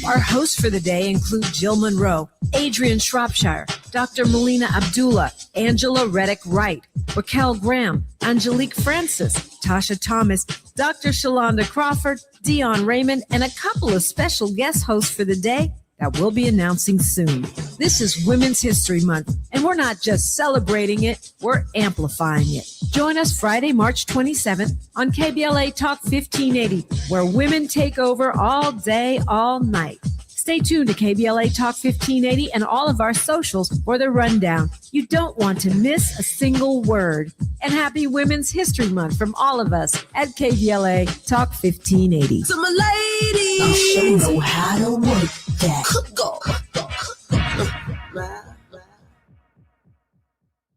Our hosts for the day include Jill Monroe, Adrian Shropshire, Dr. Melina Abdullah, Angela Reddick Wright, Raquel Graham, Angelique Francis, Tasha Thomas, Dr. Shalonda Crawford, Dion Raymond, and a couple of special guest hosts for the day that we'll be announcing soon. This is Women's History Month, and we're not just celebrating it, we're amplifying it. Join us Friday, March 27th on KBLA Talk 1580, where women take over all day, all night. Stay tuned to KBLA Talk 1580 and all of our socials for the rundown. You don't want to miss a single word. And happy Women's History Month from all of us at KBLA Talk 1580. So my ladies, I'll show you how to work that.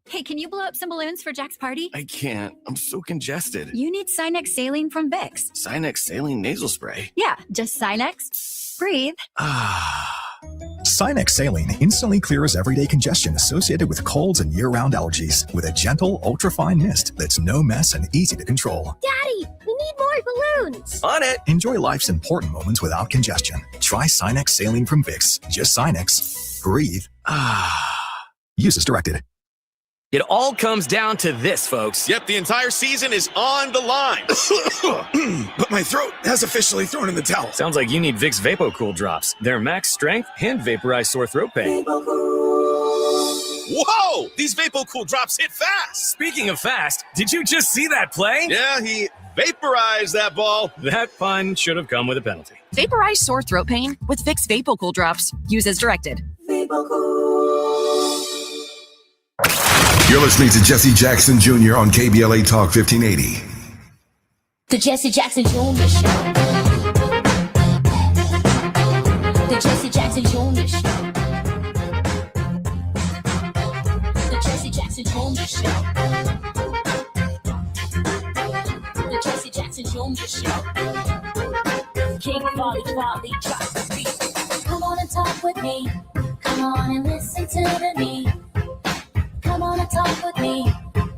Hey, can you blow up some balloons for Jack's party? I can't. I'm so congested. You need Sinex Saline from Vicks. Sinex Saline Nasal Spray. Yeah, just Sinex. Breathe. Sinex Saline instantly clears everyday congestion associated with colds and year-round allergies with a gentle, ultra-fine mist that's no mess and easy to control. Daddy, we need more balloons. On it. Enjoy life's important moments without congestion. Try Sinex Saline from Vicks. Just Sinex. Breathe. Use as directed. It all comes down to this, folks. Yep, the entire season is on the line. But my throat has officially thrown in the towel. Sounds like you need Vicks VapoCool drops. They're max strength and vaporize sore throat pain. Whoa! These VapoCool drops hit fast. Speaking of fast, did you just see that play? Yeah, he vaporized that ball. That pun should have come with a penalty. Vaporize sore throat pain with Vicks VapoCool drops. Use as directed. You're listening to Jesse Jackson Jr. on KBLA Talk 1580. The Jesse Jackson Jr. Show. The Jesse Jackson Jr. Show. The Jesse Jackson Jr. Show. The Jesse Jackson Jr. Show. King Volley, drop the beat. Come on and talk with me. Come on and listen to me. Come on and talk with me.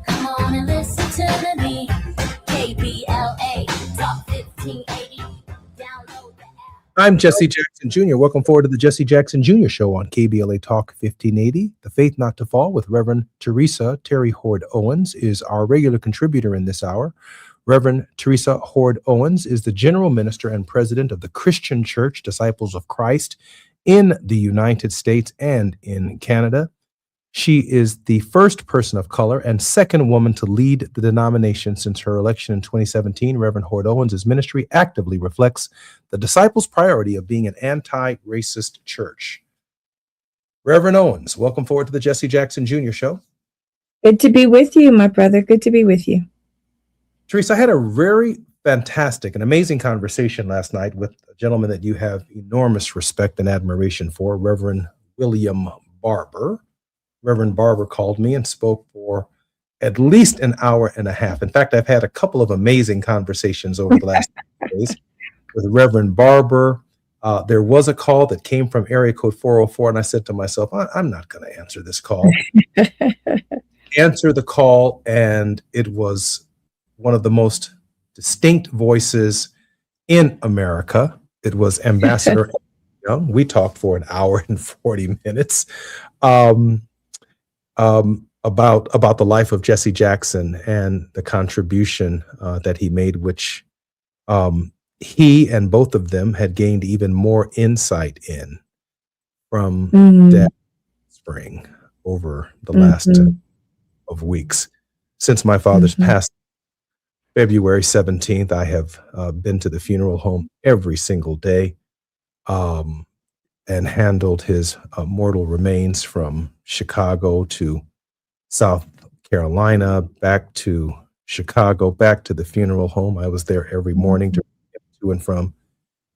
Come on and listen to me. KBLA Talk 1580. Download the app. I'm Jesse Jackson Jr. Welcome forward to the Jesse Jackson Jr. Show on KBLA Talk 1580. The Faith Not to Fall with Reverend Teresa Terry Hord Owens is our regular contributor in this hour. Reverend Teresa Hord Owens is the General Minister and President of the Christian Church Disciples of Christ in the United States and in Canada. She is the first person of color and second woman to lead the denomination since her election in 2017. Reverend Hord Owens' ministry actively reflects the disciples' priority of being an anti-racist church. Reverend Owens, welcome forward to the Jesse Jackson Jr. Show. Good to be with you, my brother. Good to be with you. Teresa, I had a very fantastic and amazing conversation last night with a gentleman that you have enormous respect and admiration for, Reverend William Barber. Reverend Barber called me and spoke for at least an hour and a half. In fact, I've had a couple of amazing conversations over the last days with Reverend Barber. There was a call that came from area code 404, and I said to myself, I'm not going to answer this call. Answer the call, and it was one of the most distinct voices in America. It was Ambassador Young. We talked for an hour and 40 minutes about the life of Jesse Jackson and the contribution that he made, which he and both of them had gained even more insight in from that spring over the last of weeks. Since my father's passed February 17th, I have been to the funeral home every single day and handled his mortal remains from Chicago to South Carolina, back to Chicago, back to the funeral home. I was there every morning to and from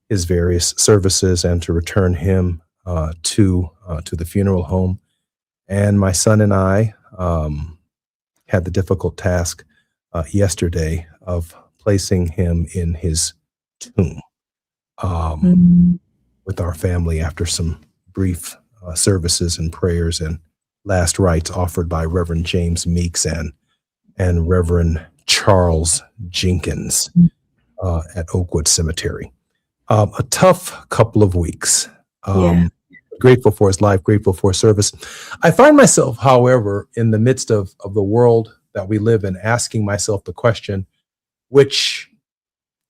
his various services and to return him to the funeral home. And my son and I had the difficult task yesterday of placing him in his tomb with our family after some brief services and prayers and last rites offered by Reverend James Meeks and Reverend Charles Jenkins at Oakwood Cemetery. A tough couple of weeks. Grateful for his life, grateful for his service. I find myself, however, in the midst of the world that we live in, asking myself the question, which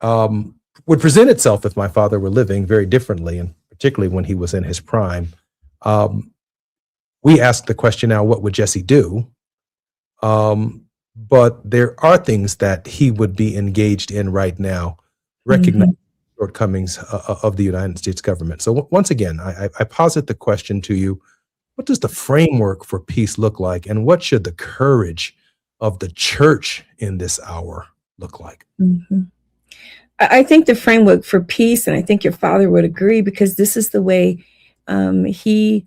would present itself if my father were living very differently, and particularly when he was in his prime. We ask the question now, what would Jesse do? But there are things that he would be engaged in right now, recognizing shortcomings of the United States government. So once again, I posit the question to you, what does the framework for peace look like? And what should the courage of the church in this hour look like? I think the framework for peace, and I think your father would agree, because this is the way he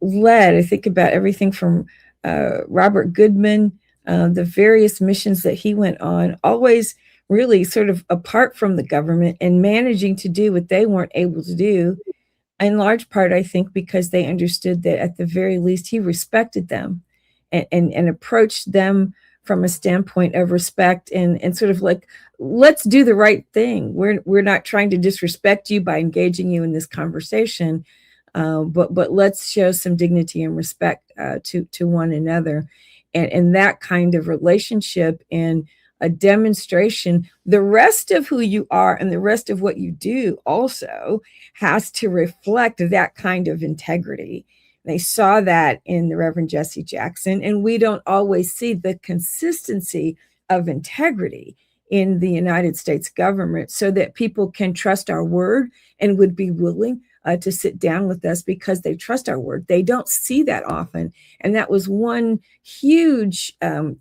led. I think about everything from Robert Goodman, the various missions that he went on, always really sort of apart from the government and managing to do what they weren't able to do, in large part, I think, because they understood that at the very least he respected them and approached them from a standpoint of respect and sort of like, let's do the right thing. We're not trying to disrespect you by engaging you in this conversation, but let's show some dignity and respect to one another. And that kind of relationship and a demonstration, the rest of who you are and the rest of what you do also has to reflect that kind of integrity. They saw that in the Reverend Jesse Jackson, and we don't always see the consistency of integrity in the United States government so that people can trust our word and would be willing to sit down with us because they trust our word. They don't see that often. And that was one huge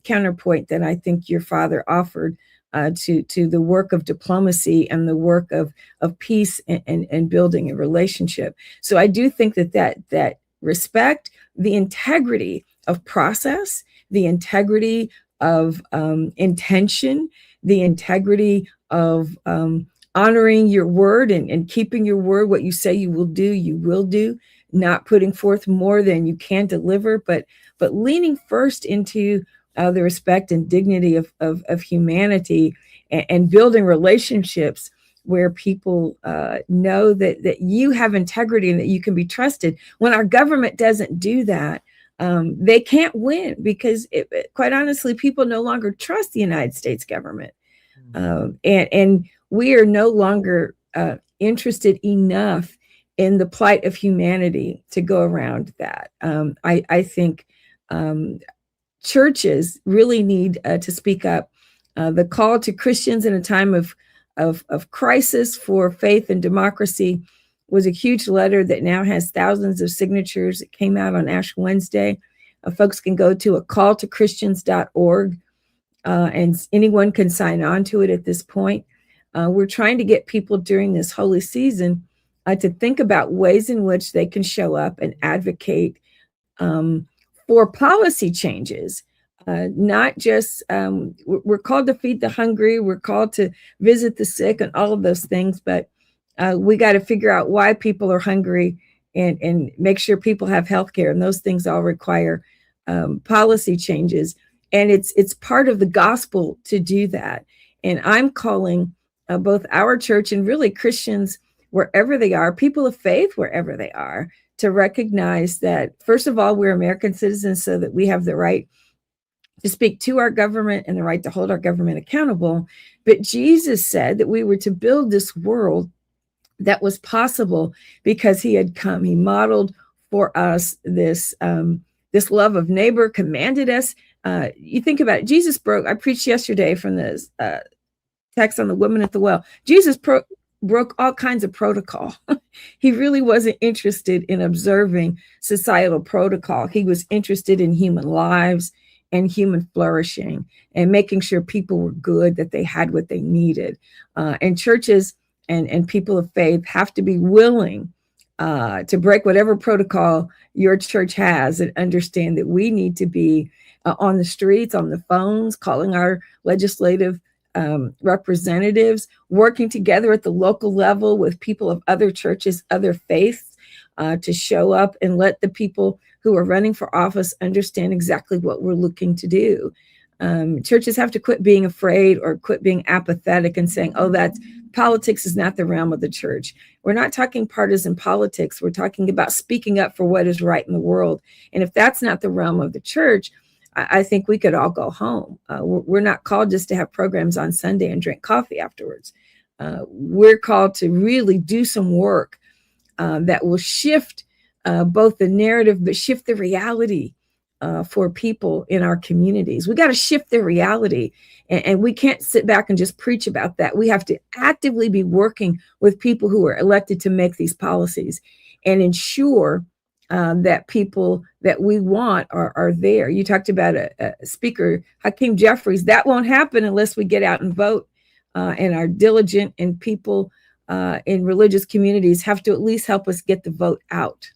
counterpoint that I think your father offered to the work of diplomacy and the work of peace and building a relationship. So I do think that respect, the integrity of process, the integrity of intention, the integrity of honoring your word and keeping your word. What you say you will do, not putting forth more than you can deliver, but leaning first into the respect and dignity of humanity and building relationships where people know that you have integrity and that you can be trusted. When our government doesn't do that, they can't win because, quite honestly, people no longer trust the United States government. And we are no longer interested enough in the plight of humanity to go around that. I think churches really need to speak up. The call to Christians in a time of crisis for faith and democracy was a huge letter that now has thousands of signatures. It came out on Ash Wednesday. Folks can go to a calltochristians.org, and anyone can sign on to it at this point. We're trying to get people during this holy season to think about ways in which they can show up and advocate for policy changes. Not just, we're called to feed the hungry, we're called to visit the sick and all of those things, but we got to figure out why people are hungry and make sure people have health care. And those things all require policy changes. And it's part of the gospel to do that. And I'm calling both our church and really Christians wherever they are, people of faith wherever they are, to recognize that, first of all, we're American citizens so that we have the right to speak to our government and the right to hold our government accountable. But Jesus said that we were to build this world that was possible because he had come. He modeled for us this love of neighbor, commanded us. You think about it, Jesus broke, I preached yesterday from this text on the woman at the well. Jesus broke all kinds of protocol. He really wasn't interested in observing societal protocol. He was interested in human lives and human flourishing and making sure people were good, that they had what they needed. And churches and people of faith have to be willing to break whatever protocol your church has and understand that we need to be on the streets, on the phones, calling our legislative representatives, working together at the local level with people of other churches, other faiths, to show up and let the people who are running for office understand exactly what we're looking to do. Churches have to quit being afraid or quit being apathetic and saying, oh, politics is not the realm of the church. We're not talking partisan politics. We're talking about speaking up for what is right in the world. And if that's not the realm of the church, I think we could all go home. We're not called just to have programs on Sunday and drink coffee afterwards. We're called to really do some work that will shift both the narrative, but shift the reality for people in our communities. We got to shift the reality, and we can't sit back and just preach about that. We have to actively be working with people who are elected to make these policies and ensure that people that we want are there. You talked about a speaker, Hakeem Jeffries. That won't happen unless we get out and vote and are diligent, and people in religious communities have to at least help us get the vote out.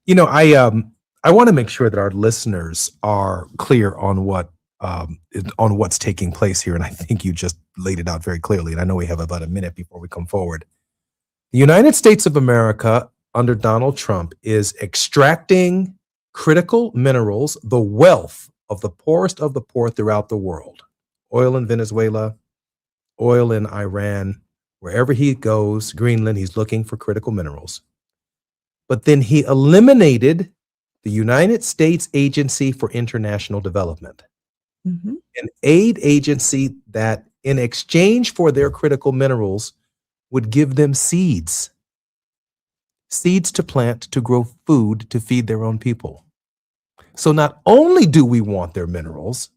You know, I want to make sure that our listeners are clear on what's taking place here, and I think you just laid it out very clearly. And I know we have about a minute before we come forward. The United States of America under Donald Trump is extracting critical minerals, the wealth of the poorest of the poor throughout the world. Oil in Venezuela, oil in Iran, wherever he goes, Greenland, he's looking for critical minerals. But then he eliminated the United States Agency for International Development, an aid agency that in exchange for their critical minerals would give them seeds to plant, to grow food, to feed their own people. So not only do we want their minerals,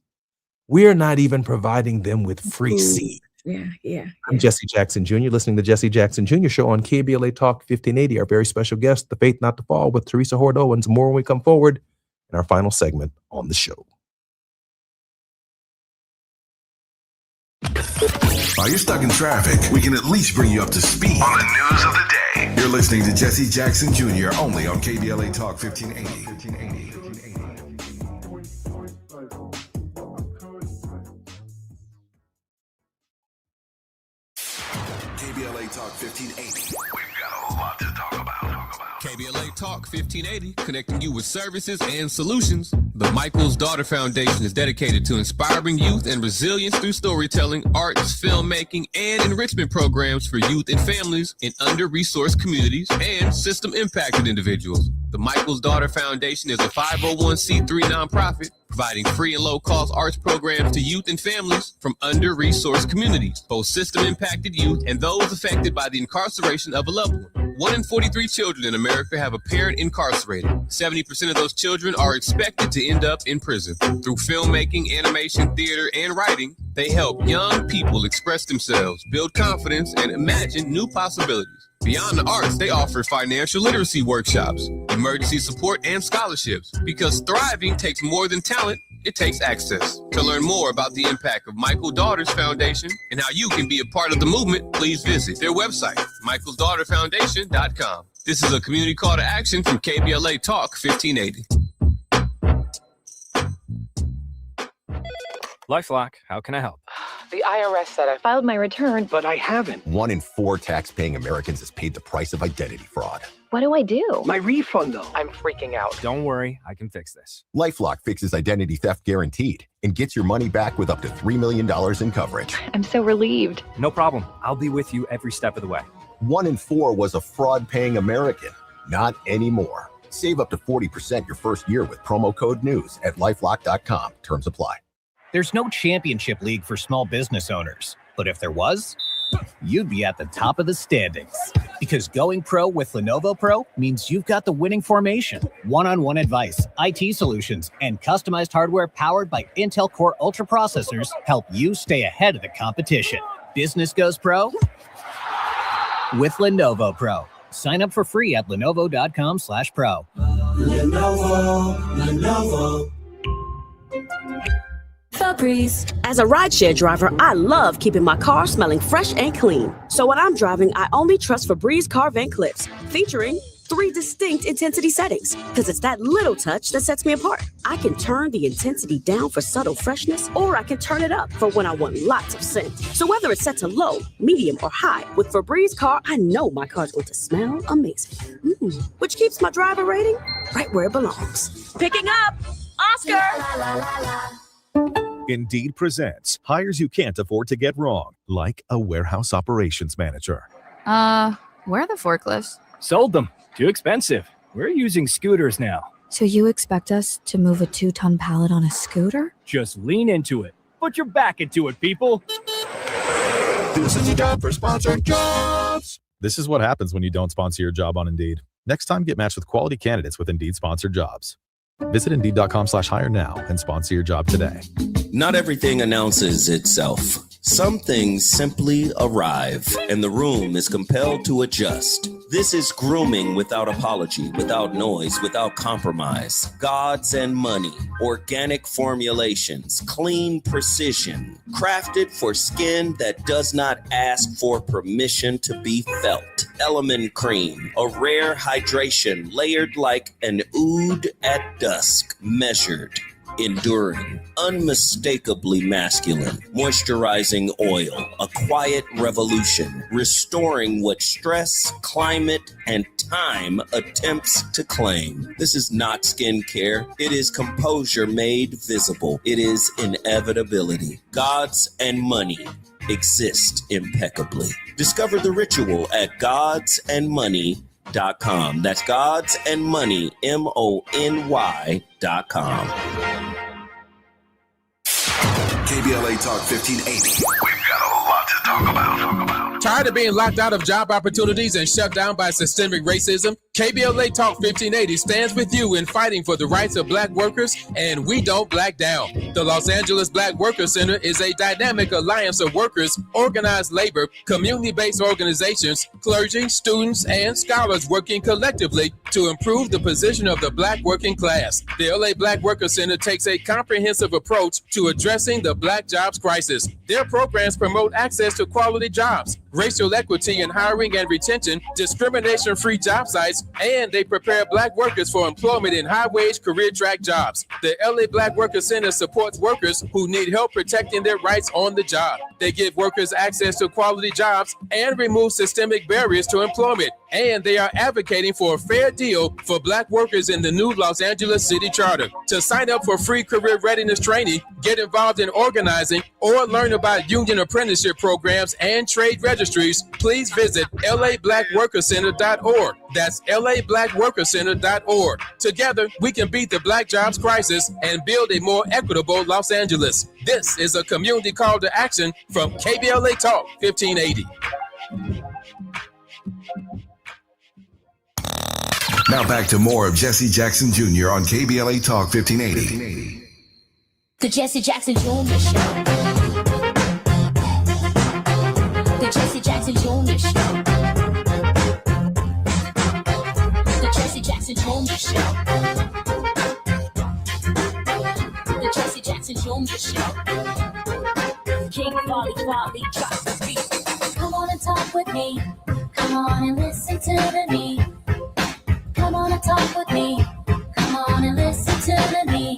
we're not even providing them with free seed. Yeah. I'm Jesse Jackson Jr., listening to Jesse Jackson Jr. Show on KBLA Talk 1580. Our very special guest, The Faith Not to Fall, with Teresa Hord Owens. More when we come forward in our final segment on the show. While you're stuck in traffic, we can at least bring you up to speed on the news of the day. You're listening to Jesse Jackson Jr. only on KBLA Talk 1580. KBLA Talk 1580. We've got a lot to talk about. KBLA Talk 1580, connecting you with services and solutions. The Michael's Daughter Foundation is dedicated to inspiring youth and resilience through storytelling, arts, filmmaking, and enrichment programs for youth and families in under-resourced communities and system-impacted individuals. The Michael's Daughter Foundation is a 501c3 nonprofit providing free and low-cost arts programs to youth and families from under-resourced communities, both system-impacted youth and those affected by the incarceration of a loved one. 1 in 43 children in America have a parent incarcerated. 70% of those children are expected to end up in prison. Through filmmaking, animation, theater, and writing, they help young people express themselves, build confidence, and imagine new possibilities. Beyond the arts, they offer financial literacy workshops, emergency support, and scholarships. Because thriving takes more than talent, it takes access. To learn more about the impact of Michael Daughters Foundation and how you can be a part of the movement, please visit their website, michaelsdaughterfoundation.com. This is a community call to action from KBLA Talk 1580. LifeLock, how can I help? The IRS said I filed my return, but I haven't. 1 in 4 tax-paying Americans has paid the price of identity fraud. What do I do? My refund, though. I'm freaking out. Don't worry, I can fix this. LifeLock fixes identity theft guaranteed and gets your money back with up to $3 million in coverage. I'm so relieved. No problem. I'll be with you every step of the way. 1 in 4 was a fraud-paying American. Not anymore. Save up to 40% your first year with promo code NEWS at LifeLock.com. Terms apply. There's no championship league for small business owners, but if there was, you'd be at the top of the standings. Because going pro with Lenovo Pro means you've got the winning formation, one-on-one advice, IT solutions, and customized hardware powered by Intel Core Ultra processors help you stay ahead of the competition. Business goes pro with Lenovo Pro. Sign up for free at lenovo.com/pro. Lenovo. Febreze. As a rideshare driver, I love keeping my car smelling fresh and clean. So when I'm driving, I only trust Febreze car vent clips, featuring 3 distinct intensity settings, because it's that little touch that sets me apart. I can turn the intensity down for subtle freshness, or I can turn it up for when I want lots of scent. So whether it's set to low, medium, or high, with Febreze car, I know my car's going to smell amazing. Which keeps my driver rating right where it belongs. Picking up, Oscar! Indeed presents hires you can't afford to get wrong, like a warehouse operations manager. Where are the forklifts? Sold them. Too expensive. We're using scooters now. So you expect us to move a 2-ton pallet on a scooter? Just lean into it. Put your back into it, people. This is your job for sponsored jobs. This is what happens when you don't sponsor your job on Indeed. Next time, get matched with quality candidates with Indeed sponsored jobs. Visit Indeed.com/hire now and sponsor your job today. Not everything announces itself. Some things simply arrive, and the room is compelled to adjust. This is grooming without apology, without noise, without compromise. Gods and money, organic formulations, clean precision, crafted for skin that does not ask for permission to be felt. Element Cream, a rare hydration layered like an oud at dusk, measured, enduring, unmistakably masculine, moisturizing oil, a quiet revolution, restoring what stress, climate, and time attempts to claim. This is not skincare. It is composure made visible. It is inevitability. Gods and money exist impeccably. Discover the ritual at godsandmoney.com. That's Gods and Money, MONY.com. KBLA Talk 1580. We've got a lot to talk about. Tired of being locked out of job opportunities and shut down by systemic racism? KBLA Talk 1580 stands with you in fighting for the rights of black workers, and we don't back down. The Los Angeles Black Workers Center is a dynamic alliance of workers, organized labor, community-based organizations, clergy, students, and scholars working collectively to improve the position of the black working class. The LA Black Workers Center takes a comprehensive approach to addressing the black jobs crisis. Their programs promote access to quality jobs, racial equity in hiring and retention, discrimination-free job sites, and they prepare black workers for employment in high-wage career track jobs. The LA Black Workers Center supports workers who need help protecting their rights on the job. They give workers access to quality jobs and remove systemic barriers to employment. And they are advocating for a fair deal for black workers in the new Los Angeles City Charter. To sign up for free career readiness training, get involved in organizing, or learn about union apprenticeship programs and trade registries, please visit lablackworkercenter.org. That's lablackworkercenter.org. Together, we can beat the black jobs crisis and build a more equitable Los Angeles. This is a community call to action from KBLA Talk 1580. Now back to more of Jesse Jackson Jr. on KBLA Talk 1580. The Jesse Jackson Jr. Show. The Jesse Jackson Jr. Show. The Jesse Jackson Jackson Jr. Show. The Jesse Jackson Jr. Show. King Volley, drop the beat. Come on and talk with me. Come on and listen to me. Come on and talk with me. Come on and listen to me.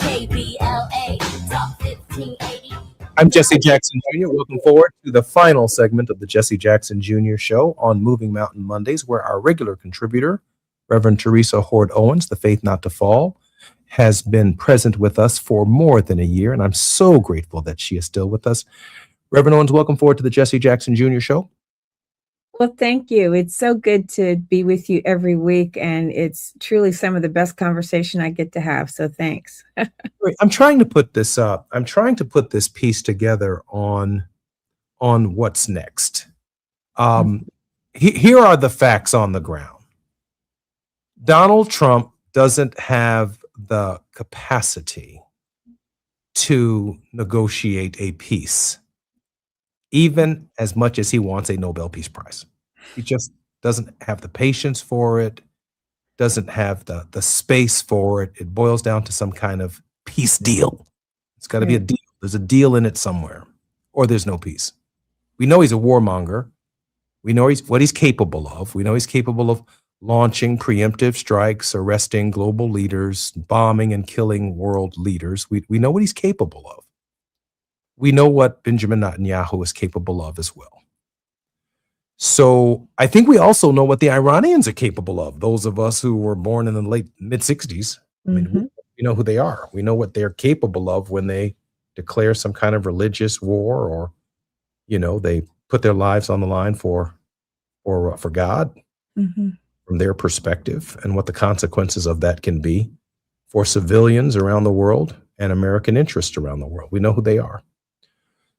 KBLA Talk 1580. I'm Jesse Jackson Jr. Welcome forward to the final segment of the Jesse Jackson Jr. Show on Moving Mountain Mondays, where our regular contributor, Reverend Teresa Hord Owens, the Faith Not to Fall, has been present with us for more than a year, and I'm so grateful that she is still with us. Reverend Owens, welcome forward to the Jesse Jackson Jr. Show. Well, thank you. It's so good to be with you every week, and it's truly some of the best conversation I get to have. So thanks. I'm trying to put this up. I'm trying to put this piece together on what's next. Here are the facts on the ground. Donald Trump doesn't have the capacity to negotiate a peace, even as much as he wants a Nobel Peace Prize. He just doesn't have the patience for it, doesn't have the space for it. It boils down to some kind of peace deal. It's got to be a deal. There's a deal in it somewhere, or there's no peace. We know he's a warmonger. We know what he's capable of. We know he's capable of launching preemptive strikes, arresting global leaders, bombing and killing world leaders. We know what he's capable of. We know what Benjamin Netanyahu is capable of as well. So I think we also know what the Iranians are capable of. Those of us who were born in the late mid-60s, I mean, we know who they are. We know what they're capable of when they declare some kind of religious war, or, they put their lives on the line for God, from their perspective, and what the consequences of that can be for civilians around the world and American interests around the world. We know who they are.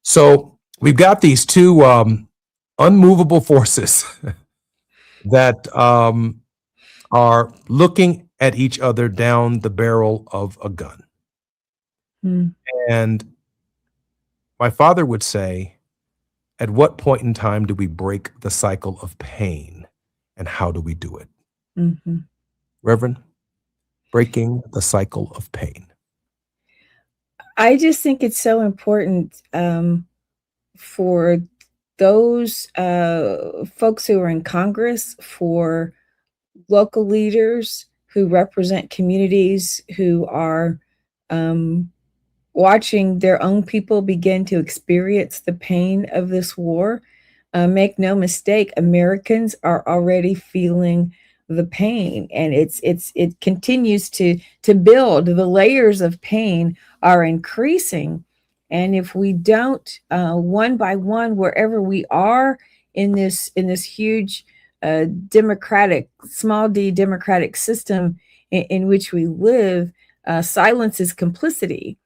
So we've got these two unmovable forces that are looking at each other down the barrel of a gun. And my father would say, at what point in time do we break the cycle of pain, and how do we do it? Reverend, breaking the cycle of pain. I just think it's so important for those folks who are in Congress, for local leaders who represent communities who are watching their own people begin to experience the pain of this war. Make no mistake, Americans are already feeling the pain, and it continues to build. The layers of pain are increasing, and if we don't, one by one, wherever we are in this huge small d democratic system in which we live, silence is complicity.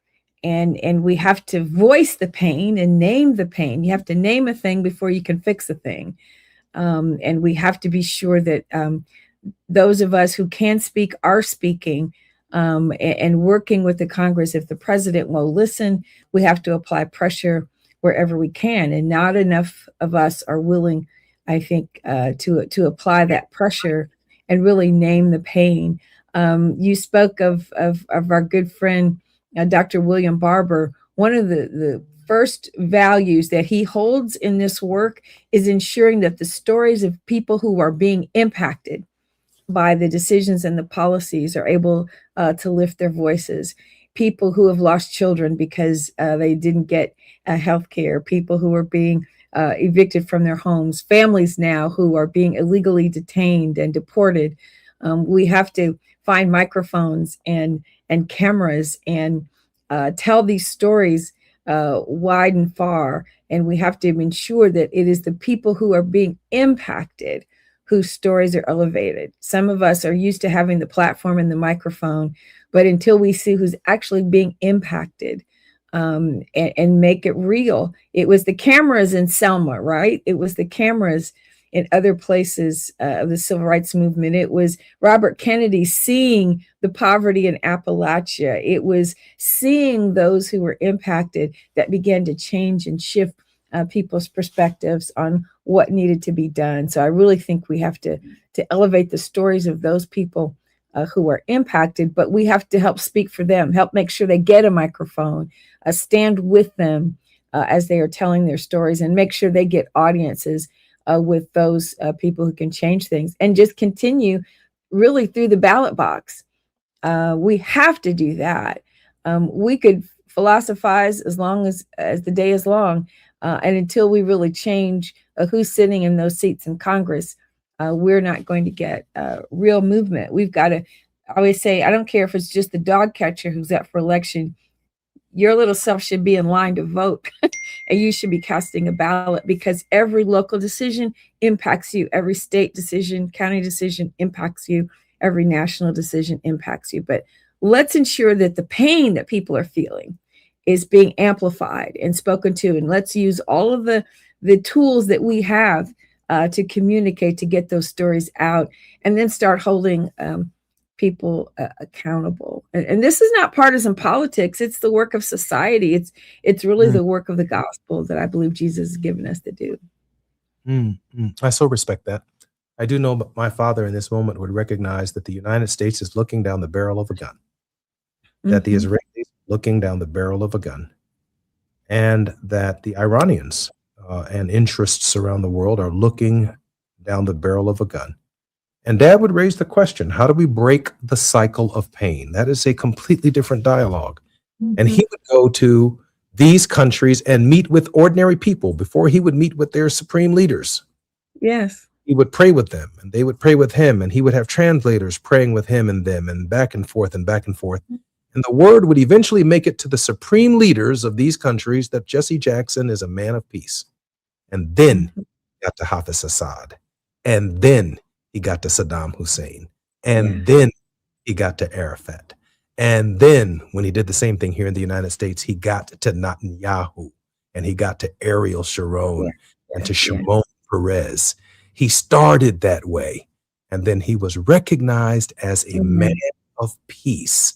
And we have to voice the pain and name the pain. You have to name a thing before you can fix a thing. And we have to be sure that those of us who can speak are speaking, and working with the Congress. If the president will listen, we have to apply pressure wherever we can. And not enough of us are willing, I think, to apply that pressure and really name the pain. You spoke of our good friend, Dr. William Barber. One of the first values that he holds in this work is ensuring that the stories of people who are being impacted by the decisions and the policies are able to lift their voices. People who have lost children because they didn't get health care, people who are being evicted from their homes, families now who are being illegally detained and deported. We have to find microphones and cameras and tell these stories wide and far. And we have to ensure that it is the people who are being impacted whose stories are elevated. Some of us are used to having the platform and the microphone, but until we see who's actually being impacted and make it real. It was the cameras in Selma, right? It was the cameras in other places of the civil rights movement. It was Robert Kennedy seeing the poverty in Appalachia. It was seeing those who were impacted that began to change and shift people's perspectives on what needed to be done. So I really think we have to elevate the stories of those people who are impacted, but we have to help speak for them, help make sure they get a microphone, stand with them as they are telling their stories, and make sure they get audiences with those people who can change things, and just continue really through the ballot box. We have to do that. We could philosophize as long as the day is long, and until we really change who's sitting in those seats in Congress, we're not going to get real movement. We've got to, I always say, I don't care if it's just the dog catcher who's up for election, your little self should be in line to vote. And you should be casting a ballot, because every local decision impacts you. Every state decision, county decision impacts you. Every national decision impacts you. But let's ensure that the pain that people are feeling is being amplified and spoken to. And let's use all of the tools that we have to communicate, to get those stories out, and then start holding people accountable. And this is not partisan politics. It's the work of society. It's really the work of the gospel that I believe Jesus has given us to do. I so respect that. I do know my father in this moment would recognize that the United States is looking down the barrel of a gun, that the Israelis are looking down the barrel of a gun, and that the Iranians and interests around the world are looking down the barrel of a gun. And Dad would raise the question, how do we break the cycle of pain? That is a completely different dialogue. And he would go to these countries and meet with ordinary people before he would meet with their supreme leaders. Yes. He would pray with them, and they would pray with him, and he would have translators praying with him and them, and back and forth and back and forth. And the word would eventually make it to the supreme leaders of these countries that Jesse Jackson is a man of peace. And then he got to Hafiz Assad. And then he got to Saddam Hussein. And then he got to Arafat. And then when he did the same thing here in the United States, he got to Netanyahu, and he got to Ariel Sharon and to Shimon Peres. He started that way, and then he was recognized as a man of peace.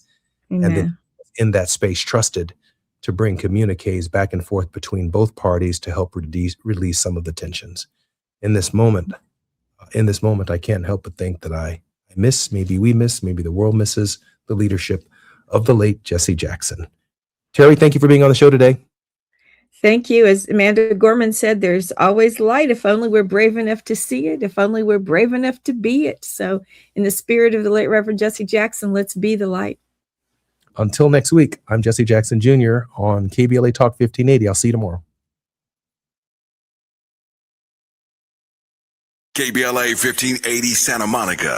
And then in that space trusted to bring communiques back and forth between both parties to help release some of the tensions. In this moment, I can't help but think that I miss, maybe we miss, maybe the world misses the leadership of the late Jesse Jackson. Terry, thank you for being on the show today. Thank you. As Amanda Gorman said, there's always light if only we're brave enough to see it, if only we're brave enough to be it. So in the spirit of the late Reverend Jesse Jackson, let's be the light. Until next week, I'm Jesse Jackson Jr. on KBLA Talk 1580. I'll see you tomorrow. KBLA 1580 Santa Monica.